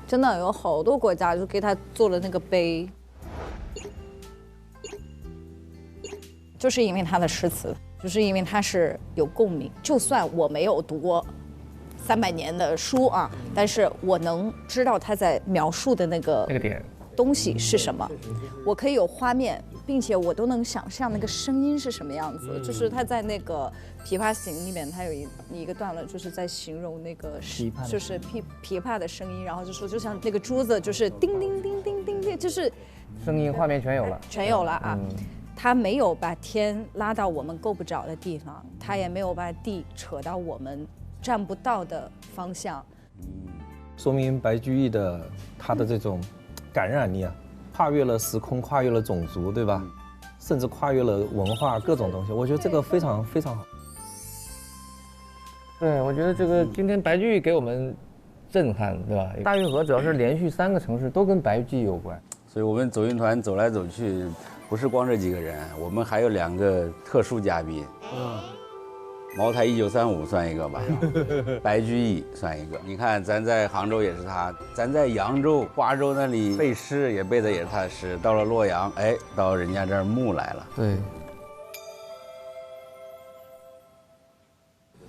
真的有好多国家就给他做了那个碑，就是因为他的诗词，就是因为他是有共鸣。就算我没有读过300年的书啊，但是我能知道他在描述的那个点东西是什么，我可以有画面，并且我都能想象那个声音是什么样子。就是他在那个《琵琶行》里面，他有一个段落，就是在形容那个就是琵琶的声音，然后就说就像那个珠子，就是叮叮叮叮叮叮，就是声音画面全有了，全有了啊。他没有把天拉到我们够不着的地方，他也没有把地扯到我们站不到的方向。说明白居易的他的这种感染力啊，跨越了时空，跨越了种族，对吧？甚至跨越了文化各种东西，我觉得这个非常非常好。对，我觉得这个今天白居易给我们震撼，对吧？大运河主要是连续3个城市都跟白居易有关，所以我们走运团走来走去，不是光这几个人，我们还有2个特殊嘉宾。茅台1935算一个吧，白居易算一个。你看，咱在杭州也是他，咱在扬州、瓜州那里背诗也背的也是他的诗。到了洛阳，哎，到人家这儿墓来了。对。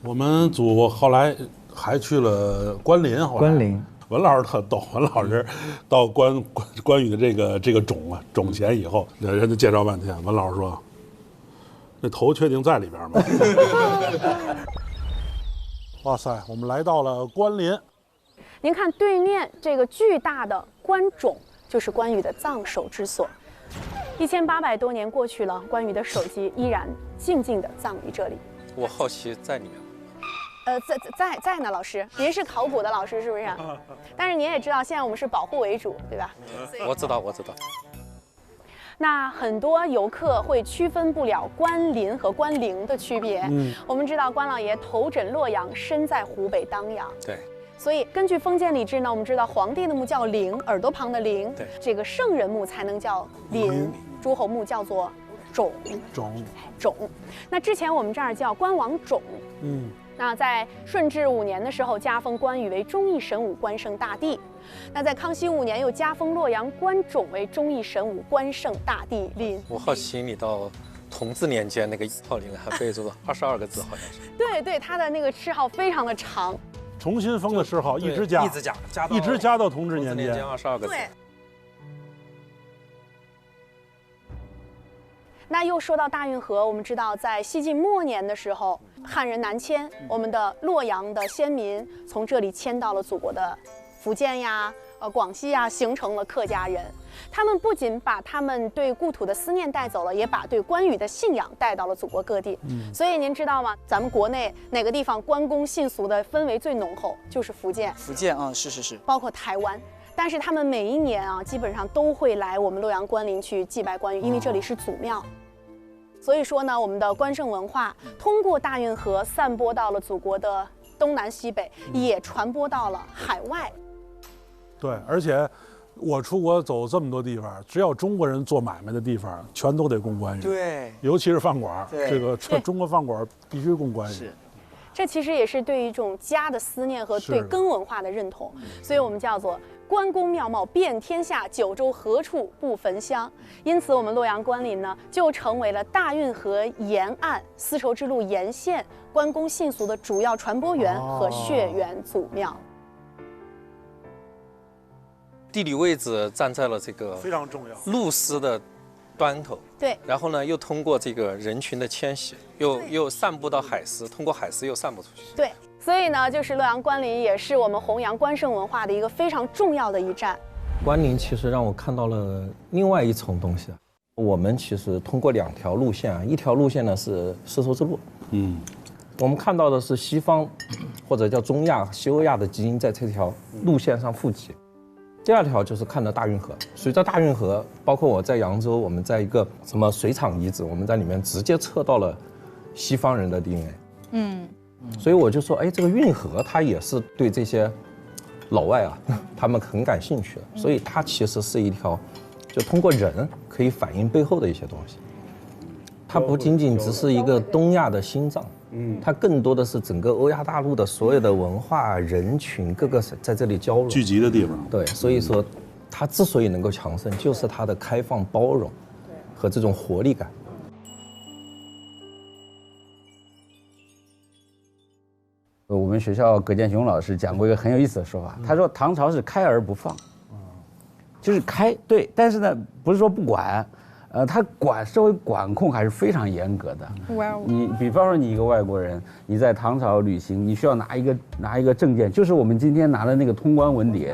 我们组后来还去了关林，关林。文老师特逗，文老师到关羽的这个冢前以后，人家介绍半天，文老师说。那头确定在里边吗？哇塞，我们来到了关林。您看对面这个巨大的关冢，就是关羽的葬首之所。1800多年过去了，关羽的首级依然静静地葬于这里。我好奇在里面。在呢，老师，您是考古的老师是不是？但是您也知道，现在我们是保护为主，对吧？我知道。那很多游客会区分不了关林和关陵的区别。我们知道关老爷头枕洛阳，身在湖北当阳。对。所以根据封建礼制呢，我们知道皇帝的墓叫陵，耳朵旁的陵。对。这个圣人墓才能叫林，诸侯墓叫做冢。那之前我们这儿叫关王冢。那在顺治5年的时候，加封关羽为忠义神武关圣大帝。那在康熙5年，又加封洛阳关冢为忠义神武关圣大帝令。我好奇你到同治年间那个号里面还备注了22个字，好像是。对，他的那个谥号非常的长。重新封的谥号一直加到同治年间22个字。对。那又说到大运河，我们知道在西晋末年的时候，汉人南迁，我们的洛阳的先民从这里迁到了祖国的福建呀、广西呀，形成了客家人。他们不仅把他们对故土的思念带走了，也把对关羽的信仰带到了祖国各地。所以您知道吗？咱们国内哪个地方关公信俗的氛围最浓厚？就是福建。福建啊，是。包括台湾。但是他们每一年啊，基本上都会来我们洛阳关林去祭拜关羽，因为这里是祖庙。所以说呢，我们的关圣文化通过大运河散播到了祖国的东南西北，也传播到了海外。对，而且我出国走这么多地方，只要中国人做买卖的地方，全都得供关羽。对，尤其是饭馆，这个中国饭馆必须供关羽。是。这其实也是对于一种家的思念和对根文化的认同，所以我们叫做关公庙貌遍天下，九州何处不焚香。因此，我们洛阳关林呢，就成为了大运河沿岸丝绸之路沿线关公信俗的主要传播源和血缘祖庙。地理位置站在了这个非常重要路丝的端头，对，然后呢，又通过这个人群的迁徙，又散布到海丝，通过海丝又散布出去。对，所以呢，就是洛阳关林也是我们弘扬关圣文化的一个非常重要的一站。关林其实让我看到了另外一层东西。我们其实通过2条路线啊，一条路线呢是丝绸之路，我们看到的是西方或者叫中亚、西欧亚的基因在这条路线上富集。第2条就是看到大运河，随着大运河，包括我在扬州，我们在一个什么水厂遗址，我们在里面直接测到了西方人的 DNA。所以我就说，哎，这个运河它也是对这些老外啊，他们很感兴趣的，所以它其实是一条，就通过人可以反映背后的一些东西。它不仅仅只是一个东亚的心脏，它更多的是整个欧亚大陆的所有的文化人群各个在这里交融聚集的地方。对，所以说它之所以能够强盛，就是它的开放包容和这种活力感。我们学校葛剑雄老师讲过一个很有意思的说法，他说唐朝是开而不放，就是开，对，但是呢不是说不管，他社会管控还是非常严格的。哇哦！你比方说你一个外国人，你在唐朝旅行，你需要拿一个证件，就是我们今天拿的那个通关文牒。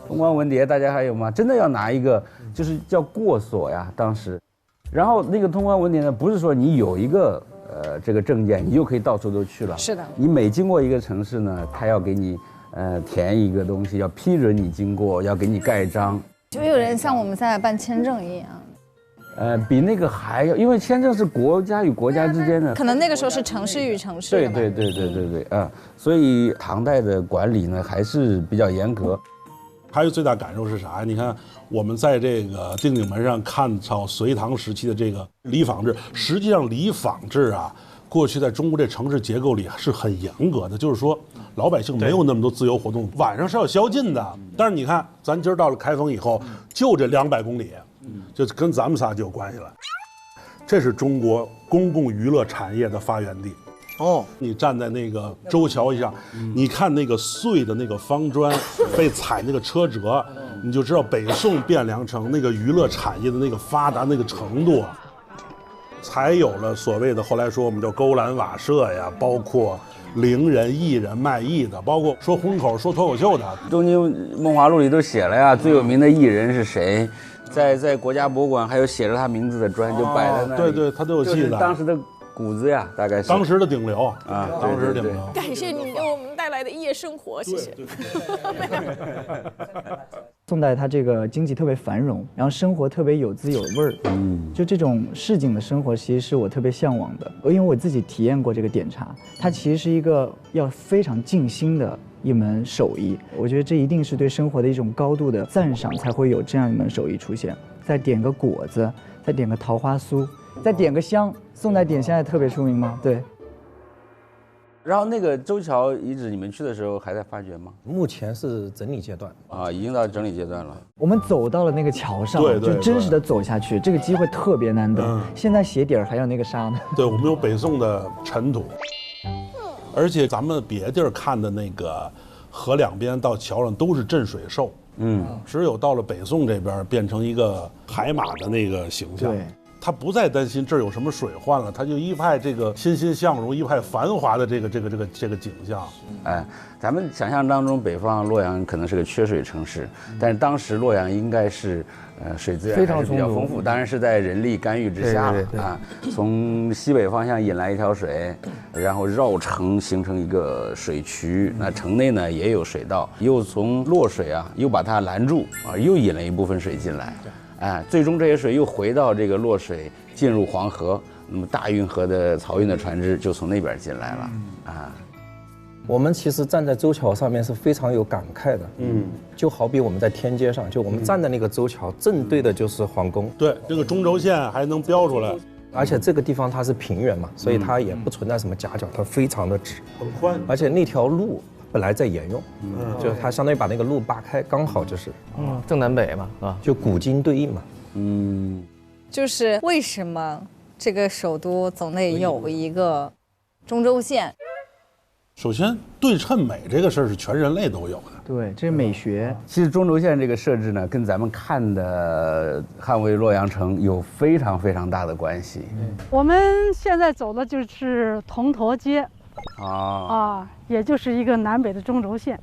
通关文牒大家还有吗？真的要拿一个，就是叫过所呀，当时。然后那个通关文牒呢，不是说你有一个这个证件，你就可以到处都去了。是的。你每经过一个城市呢，他要给你填一个东西，要批准你经过，要给你盖章。就有人像我们现在办签证一样。比那个还要，因为签证是国家与国家之间的，可能那个时候是城市与城市的。对，所以唐代的管理呢还是比较严格。还有最大感受是啥呀？你看我们在这个定鼎门上看到隋唐时期的这个礼坊制，实际上礼坊制啊，过去在中国这城市结构里是很严格的，就是说老百姓没有那么多自由活动，晚上是要宵禁的。但是你看，咱今儿到了开封以后，就这200公里，就跟咱们仨就有关系了。这是中国公共娱乐产业的发源地。你站在那个周桥上，你看那个碎的那个方砖被踩那个车辙，你就知道北宋汴梁城那个娱乐产业的那个发达那个程度，才有了所谓的后来说我们叫勾栏瓦舍呀，包括伶人、艺人、卖艺的，包括说荤口、说脱口秀的。东京梦华录里都写了呀，最有名的艺人是谁？在国家博物馆还有写着他名字的砖就摆在那里。对，他都有记得。当时的谷子呀，大概是当时的顶流啊，当时顶流。感谢你给我们带来的夜生活，谢谢。宋代它这个经济特别繁荣，然后生活特别有滋有味儿，就这种市井的生活，其实是我特别向往的。因为我自己体验过这个点茶，它其实是一个要非常静心的一门手艺。我觉得这一定是对生活的一种高度的赞赏，才会有这样一门手艺出现。再点个果子，再点个桃花酥，再点个香。宋代点香也特别出名吗？对。然后那个周桥遗址，你们去的时候还在发掘吗？目前是整理阶段啊，已经到整理阶段了。我们走到了那个桥上，就真实的走下去，这个机会特别难得。现在鞋底儿还有那个沙呢。对，我们有北宋的尘土，而且咱们别地儿看的那个河两边到桥上都是镇水兽，只有到了北宋这边变成一个海马的那个形象。对。他不再担心这儿有什么水患了，他就一派这个欣欣向荣、一派繁华的这个景象。哎，咱们想象当中，北方洛阳可能是个缺水城市，但是当时洛阳应该是水资源还是比较丰富，当然是在人力干预之下了啊。从西北方向引来一条水，然后绕城形成一个水渠，那城内呢也有水道，又从洛水啊又把它拦住啊，又引了一部分水进来。最终这些水又回到这个洛水，进入黄河，那么大运河的漕运的船只就从那边进来了啊。我们其实站在周桥上面是非常有感慨的，就好比我们在天街上，就我们站在那个周桥，正对的就是皇宫。对，这个中轴线还能标出来。而且这个地方它是平原嘛，所以它也不存在什么夹角，它非常的直，很宽。而且那条路本来在沿用，就是它相当于把那个路扒开，刚好就是正南北嘛，啊，就古今对应嘛。就是为什么这个首都总得有一个中轴线？首先，对称美这个事儿是全人类都有的。对，这是美学。其实中轴线这个设置呢，跟咱们看的捍卫洛阳城有非常非常大的关系。我们现在走的就是铜驼街，也就是一个南北的中轴线。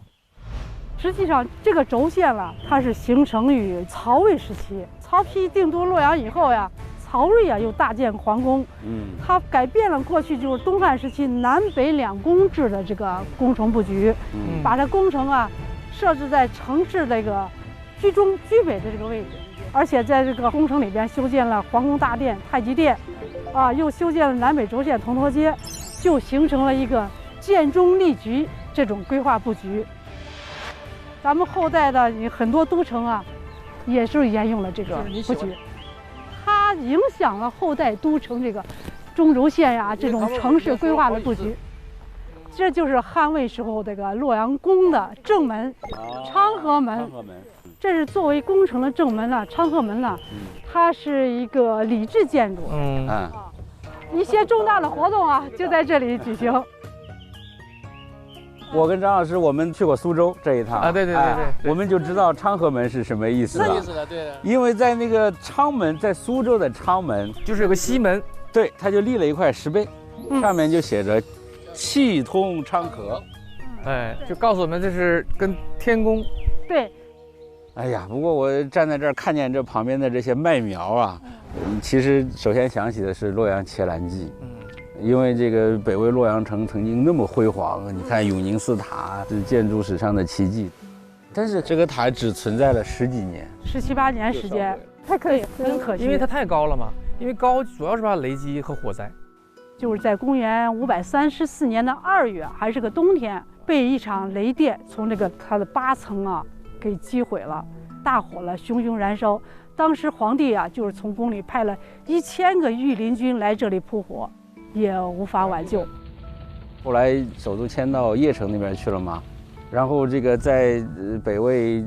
实际上，这个轴线了，它是形成于曹魏时期。曹丕定都洛阳以后呀，曹睿又大建皇宫，它改变了过去就是东汉时期南北两宫制的这个工程布局，把这工程设置在城市这个居中居北的这个位置，而且在这个工程里边修建了皇宫大殿、太极殿，又修建了南北轴线铜驼街，就形成了一个建中立局这种规划布局。咱们后代的很多都城也是沿用了这个布局。它影响了后代都城这个中轴线这种城市规划的布局，这就是汉魏时候这个洛阳宫的正门昌河门。这是作为宫城的正门昌河门它是一个礼制建筑。一些重大的活动就在这里举行。我跟张老师，我们去过苏州这一趟对，我们就知道昌河门是什么意思了。什么意思的？对的。因为在那个昌门，在苏州的昌门，就是有个西门，对，他就立了一块石碑，上面就写着“气通昌河”，就告诉我们这是跟天宫。对。哎呀，不过我站在这儿看见这旁边的这些麦苗其实首先想起的是洛阳伽蓝记。因为这个北魏洛阳城曾经那么辉煌，你看永宁寺塔是建筑史上的奇迹，但是这个塔只存在了10几年，17、18年时间，太可惜，很可惜。因为它太高了嘛，因为高主要是怕雷击和火灾。就是在公元534年的2月，还是个冬天，被一场雷电从它的8层给击毁了，大火了，熊熊燃烧。当时皇帝就是从宫里派了1000个御林军来这里扑火。也无法挽救。后来首都迁到邺城那边去了嘛，然后这个在北魏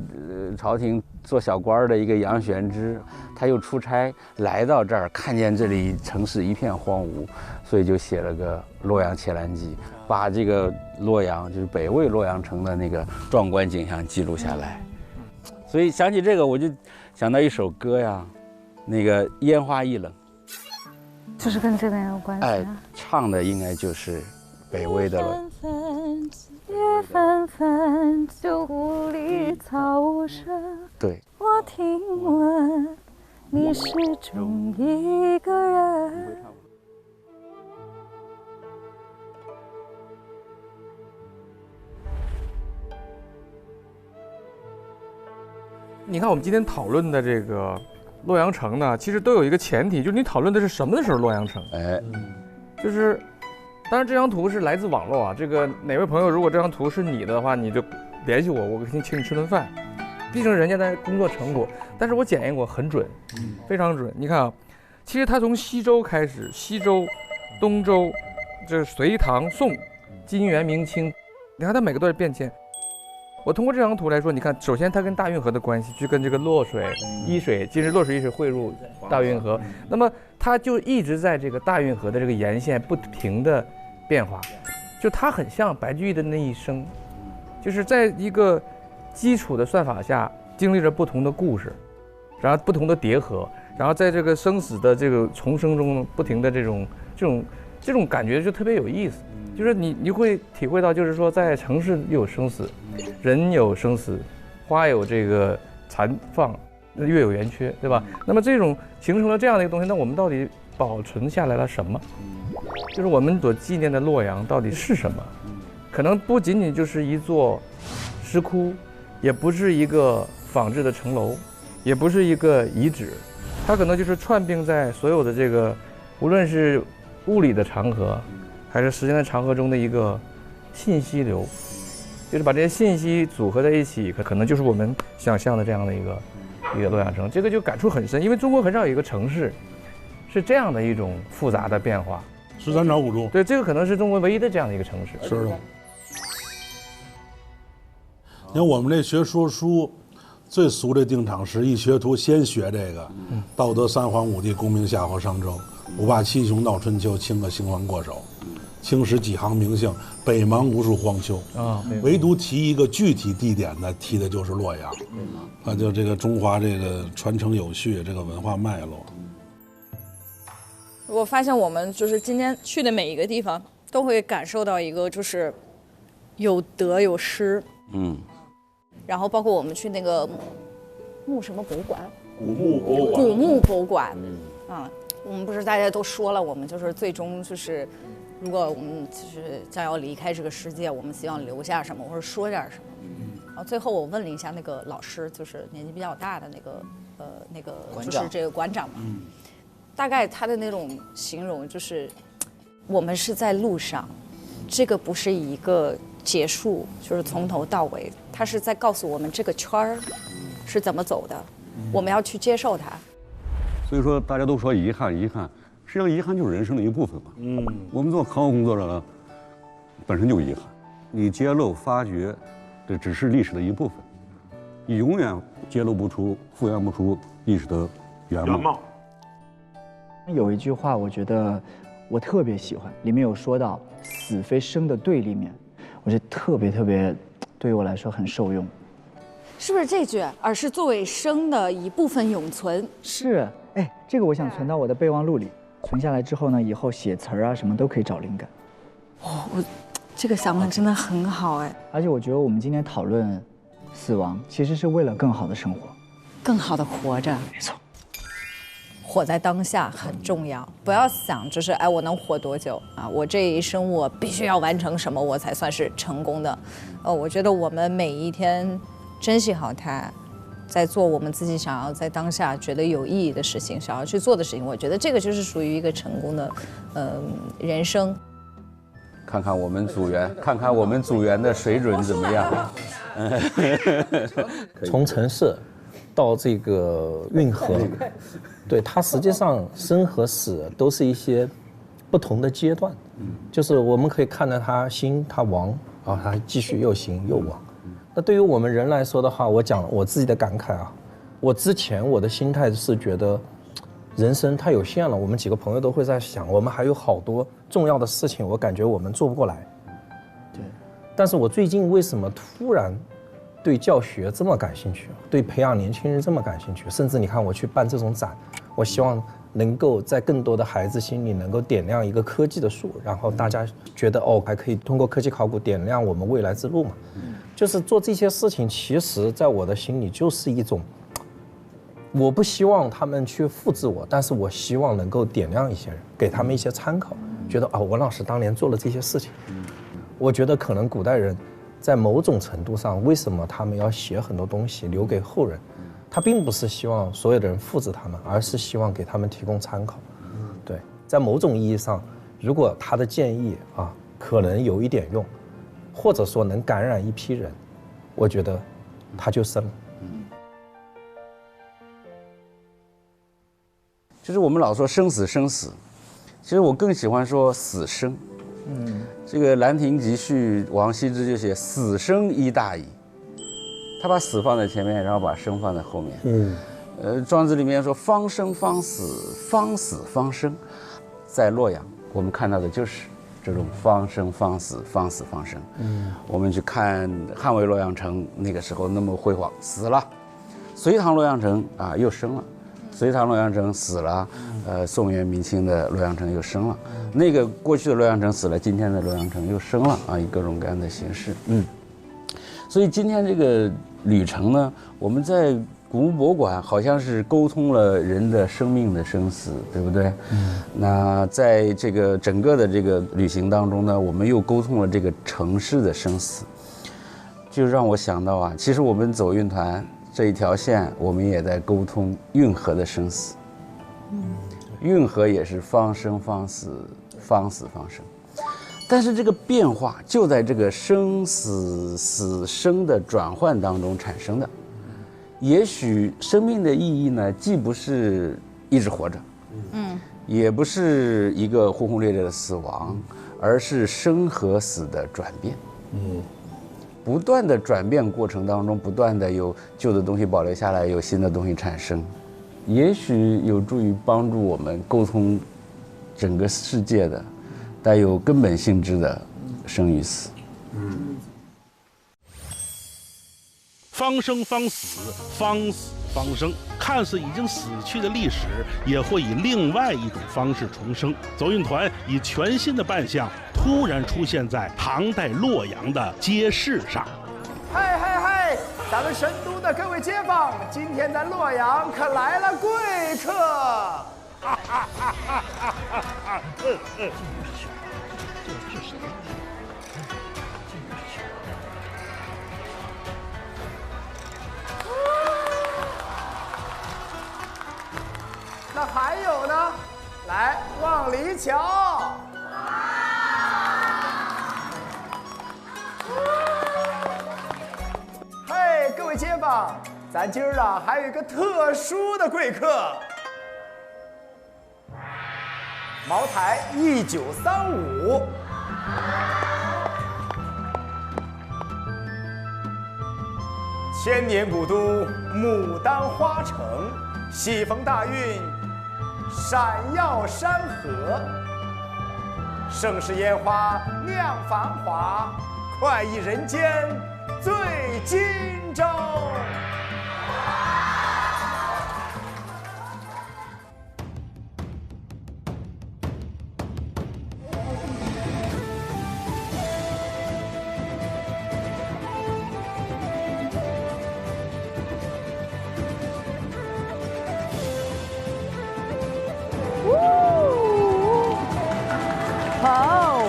朝廷做小官的一个杨玄之，他又出差来到这儿，看见这里城市一片荒芜，所以就写了个《洛阳伽蓝记》，把这个洛阳就是北魏洛阳城的那个壮观景象记录下来。所以想起这个，我就想到一首歌呀，那个《烟花易冷》。就是跟这个有关系唱的应该就是北魏的了。雨纷纷，旧故里草深。对，我听闻你始终一个人。你看，我们今天讨论的这个洛阳城呢，其实都有一个前提，就是你讨论的是什么的时候洛阳城？就是，当然这张图是来自网络这个哪位朋友如果这张图是你的话，你就联系我，我请你吃顿饭。毕竟人家的工作成果，但是我检验过很准，非常准。你看其实它从西周开始，西周、东周，这隋唐宋、金元明清，你看它每个都是变迁。我通过这张图来说，你看，首先它跟大运河的关系，就跟这个洛水、伊水，其实洛水、伊水汇入大运河，那么它就一直在这个大运河的这个沿线不停的变化，就它很像白居易的那一生，就是在一个基础的算法下，经历着不同的故事，然后不同的叠合，然后在这个生死的这个重生中，不停的这种感觉就特别有意思。就是你会体会到，就是说在城市有生死，人有生死，花有这个残放，月有圆缺，对吧？那么这种形成了这样的一个东西，那我们到底保存下来了什么？就是我们所纪念的洛阳到底是什么？可能不仅仅就是一座石窟，也不是一个仿制的城楼，也不是一个遗址，它可能就是串并在所有的这个，无论是物理的长河，还是时间的长河中的一个信息流，就是把这些信息组合在一起，可能就是我们想象的这样的一个洛阳城。这个就感触很深，因为中国很少有一个城市是这样的一种复杂的变化。13朝古都，对，这个可能是中国唯一的这样的一个城市。是的。你看我们这学说书，最俗的定场诗，一学徒先学这个，道德三皇五帝，功名夏侯商周，五霸七雄闹春秋，清个兴亡过手，青史几行名姓，北邙无数荒丘啊，唯独提一个具体地点呢，提的就是洛阳，那就这个中华这个传承有序，这个文化脉络。我发现我们就是今天去的每一个地方，都会感受到一个就是有得有失，然后包括我们去那个木什么博物馆，古墓博物馆，古墓博物馆，我们不是大家都说了，我们就是最终就是，如果我们就是将要离开这个世界，我们希望留下什么或者说点什么。然后最后我问了一下那个老师，就是年纪比较大的那个就是这个馆长嘛，大概他的那种形容就是，我们是在路上，这个不是一个结束，就是从头到尾，他是在告诉我们这个圈儿是怎么走的，我们要去接受它。所以说，大家都说遗憾，实际上遗憾就是人生的一部分嘛。我们做考古工作者呢，本身就遗憾，你揭露发掘，这只是历史的一部分，你永远揭露不出、复原不出历史的原貌。有一句话，我觉得我特别喜欢，里面有说到“死非生”的对立面，我觉得特别对于我来说很受用。是不是这句？而是作为生的一部分永存。是，哎，这个我想存到我的备忘录里，存下来之后呢，以后写词儿啊什么都可以找灵感。我这个想法真的很好哎。而且我觉得我们今天讨论死亡，其实是为了更好的生活，更好的活着。没错。活在当下很重要，不要想就是哎我能活多久啊？我这一生我必须要完成什么我才算是成功的？我觉得我们每一天珍惜好它，在做我们自己想要在当下觉得有意义的事情，想要去做的事情，我觉得这个就是属于一个成功的人生。看看我们组员的水准怎么样？从城市到这个运河，对，它实际上生和死都是一些不同的阶段，就是我们可以看到它兴它亡啊，它继续又兴又亡。那对于我们人来说的话，我讲我自己的感慨啊，我之前我的心态是觉得人生太有限了，我们几个朋友都会在想，我们还有好多重要的事情，我感觉我们做不过来。对，但是我最近为什么突然对教学这么感兴趣，对培养年轻人这么感兴趣，甚至你看我去办这种展，我希望能够在更多的孩子心里能够点亮一个科技的树，然后大家觉得还可以通过科技考古点亮我们未来之路嘛。就是做这些事情，其实在我的心里就是一种，我不希望他们去复制我，但是我希望能够点亮一些人，给他们一些参考，觉得文老师当年做了这些事情。我觉得可能古代人在某种程度上，为什么他们要写很多东西留给后人？他并不是希望所有的人复制他们，而是希望给他们提供参考。对，在某种意义上，如果他的建议可能有一点用，或者说能感染一批人，我觉得他就生了。就是我们老说生死生死，其实我更喜欢说死生。这个《兰亭集序》王羲之就写死生一大矣，他把死放在前面，然后把生放在后面。庄子里面说方生方死，方死方生，在洛阳我们看到的就是这种方生方死，方死方生。我们去看汉魏洛阳城那个时候那么辉煌，死了；隋唐洛阳城又生了。隋唐洛阳城死了，宋元明清的洛阳城又生了，那个过去的洛阳城死了，今天的洛阳城又生了以各种各样的形式。所以今天这个旅程呢，我们在古墓博物馆好像是沟通了人的生命的生死，对不对？那在这个整个的这个旅行当中呢，我们又沟通了这个城市的生死，就让我想到其实我们走运团这一条线，我们也在沟通运河的生死。运河也是方生方死，方死方生。但是这个变化就在这个生死死生的转换当中产生的。也许生命的意义呢，既不是一直活着，也不是一个轰轰烈烈的死亡，而是生和死的转变。不断的转变过程当中，不断的有旧的东西保留下来，有新的东西产生，也许有助于帮助我们沟通整个世界的带有根本性质的生与死。方生方死，方死方生，看似已经死去的历史，也会以另外一种方式重生。走运团以全新的扮相，突然出现在唐代洛阳的街市上。嗨嗨嗨！咱们神都的各位街坊，今天在洛阳可来了贵客。那还有呢？来，往里瞧。嘿，各位街坊，咱今儿啊还有一个特殊的贵客。茅台1935。千年古都，牡丹花城，喜逢大运，闪耀山河，盛世烟花酿繁华，快意人间醉今朝。好，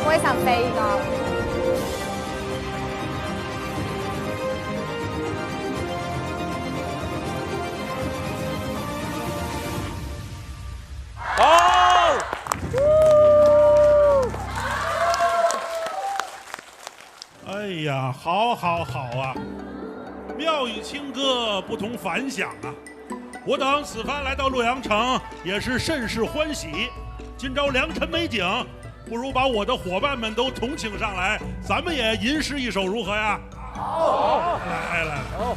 我也想飞一个。哎呀，好好好啊！妙语轻歌不同凡响啊！我等此番来到洛阳城，也是甚是欢喜。今朝良辰美景，不如把我的伙伴们都同请上来，咱们也吟诗一首，如何呀？好，来，好。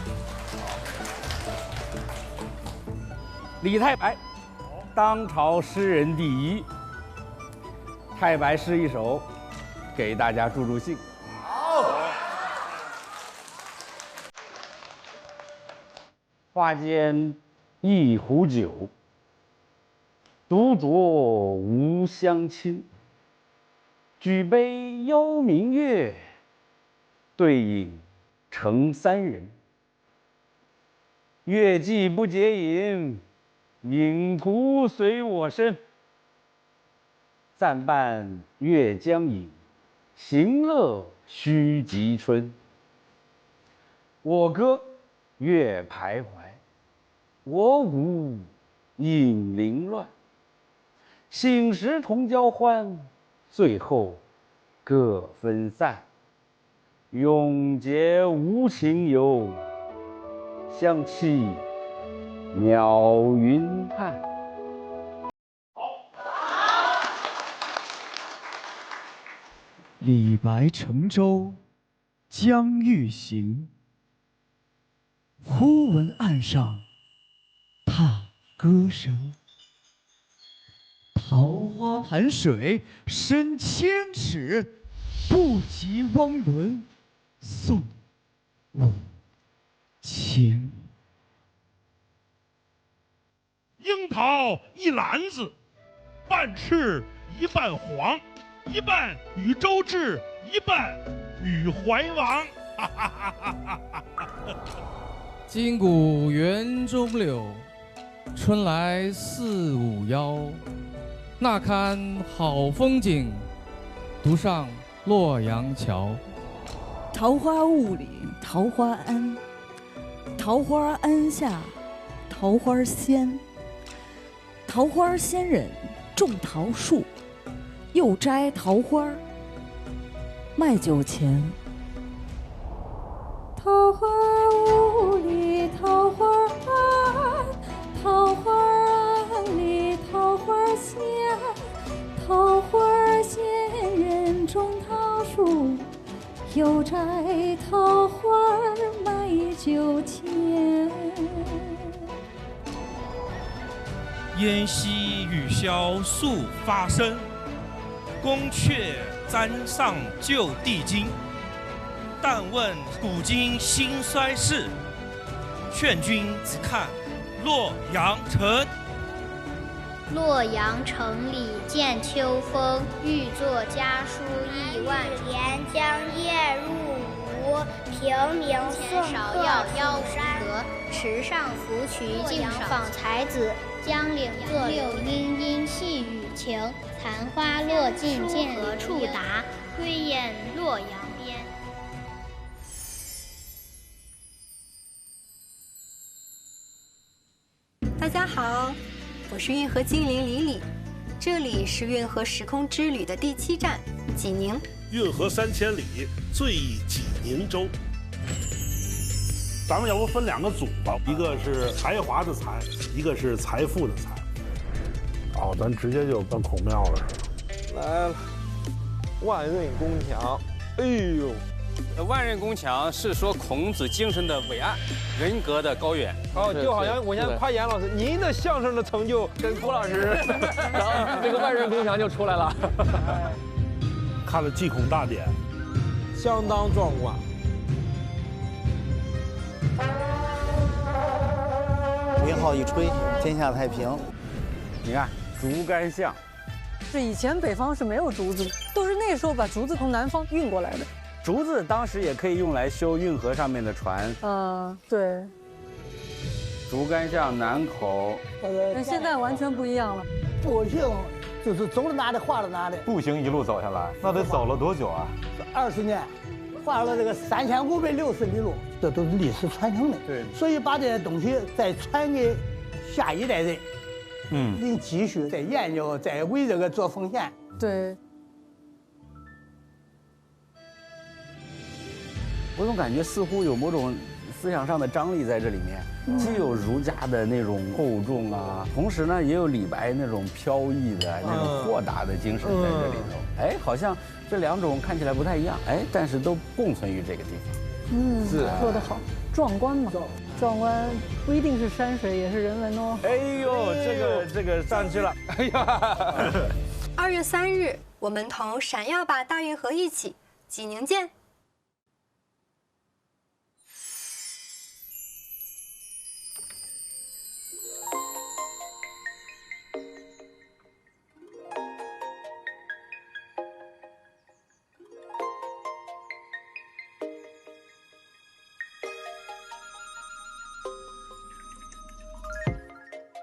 李太白，当朝诗人第一。太白诗一首，给大家助助兴。花间一壶酒，独酌无相亲。举杯邀明月，对影成三人。月既不解饮，影徒随我身。暂伴月将影，行乐须及春。我歌月徘徊，我舞影零乱。醒时同交欢，醉后各分散。永结无情游，相期邈云汉。李白乘舟将欲行，忽闻岸上踏歌声。桃花潭水深千尺，不及汪伦送五千。樱桃一篮子，半赤一半黄，一半与周至，一半与怀王。今古园中柳，春来四五夭。那堪好风景，独上洛阳桥。桃花坞里桃花庵，桃花庵下桃花仙。桃花仙人种桃树，又摘桃花卖酒钱。桃花坞里桃花庵，桃花庵里桃花仙，桃花仙人种桃树，又摘桃花卖酒钱。烟溪雨潇诉发声，宫阙簪上旧帝京。但问古今兴衰事，劝君自看洛阳城。洛阳城里见秋风，欲作家书亿万连江夜入吴，平明送客邀山河，池上芙蕖竞赏才子，江岭作柳殷殷细雨晴，残花落尽见何处达，归雁洛阳边。大家好，我是运河精灵李李，这里是运河时空之旅的第7站济宁。运河3000里，最忆济宁州。咱们要不分2个组吧，一个是才华的才，一个是财富的财。哦，咱直接就奔孔庙了是吧？来了，万仞宫墙，哎呦！万仞宫墙是说孔子精神的伟岸，人格的高远。哦，就好像我现在夸严老师，您的相声的成就跟郭老师，然后这个万仞宫墙就出来了。看了祭孔大典，相当壮观。鞭号一吹，天下太平。你看竹竿巷，是以前北方是没有竹子，都是那时候把竹子从南方运过来的。竹子当时也可以用来修运河上面的船。对。竹竿巷南口，跟现在完全不一样了。步行就是走到哪里画到哪里。步行一路走下来，那得走了多久啊？20年，画了这个3560里路，这都是历史传承的。对，所以把这些东西再传给下一代人，您继续再研究，再为这个做奉献。对。我总感觉似乎有某种思想上的张力在这里面，既有儒家的那种厚重啊，同时呢也有李白那种飘逸的那种豁达的精神在这里头。哎，好像这2种看起来不太一样，哎，但是都共存于这个地方。是说得好，壮观嘛，壮观不一定是山水，也是人文哦。哎呦，这个上去了，哎呀！2月3日，我们同闪耀吧大运河一起，济宁见。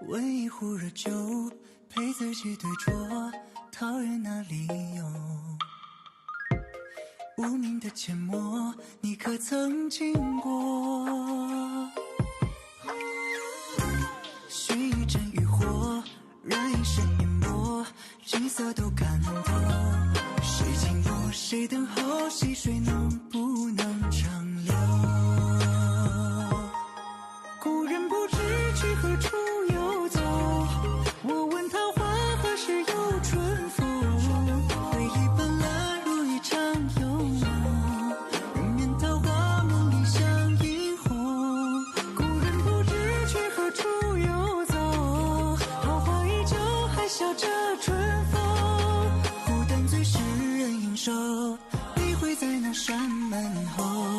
温一壶热酒，陪自己对酌，桃源哪里有？无名的阡陌，你可曾经过？寻一阵渔火，燃一身烟波，景色都看透。谁经过，谁等候，细水能不能长流？故人不知去何处游走，我问桃花何时有春风？回忆斑斓如一场幽梦，人面桃花梦里像映红。故人不知去何处游走，桃花依旧还笑着春风。孤单最是人应手，你会在那山门后。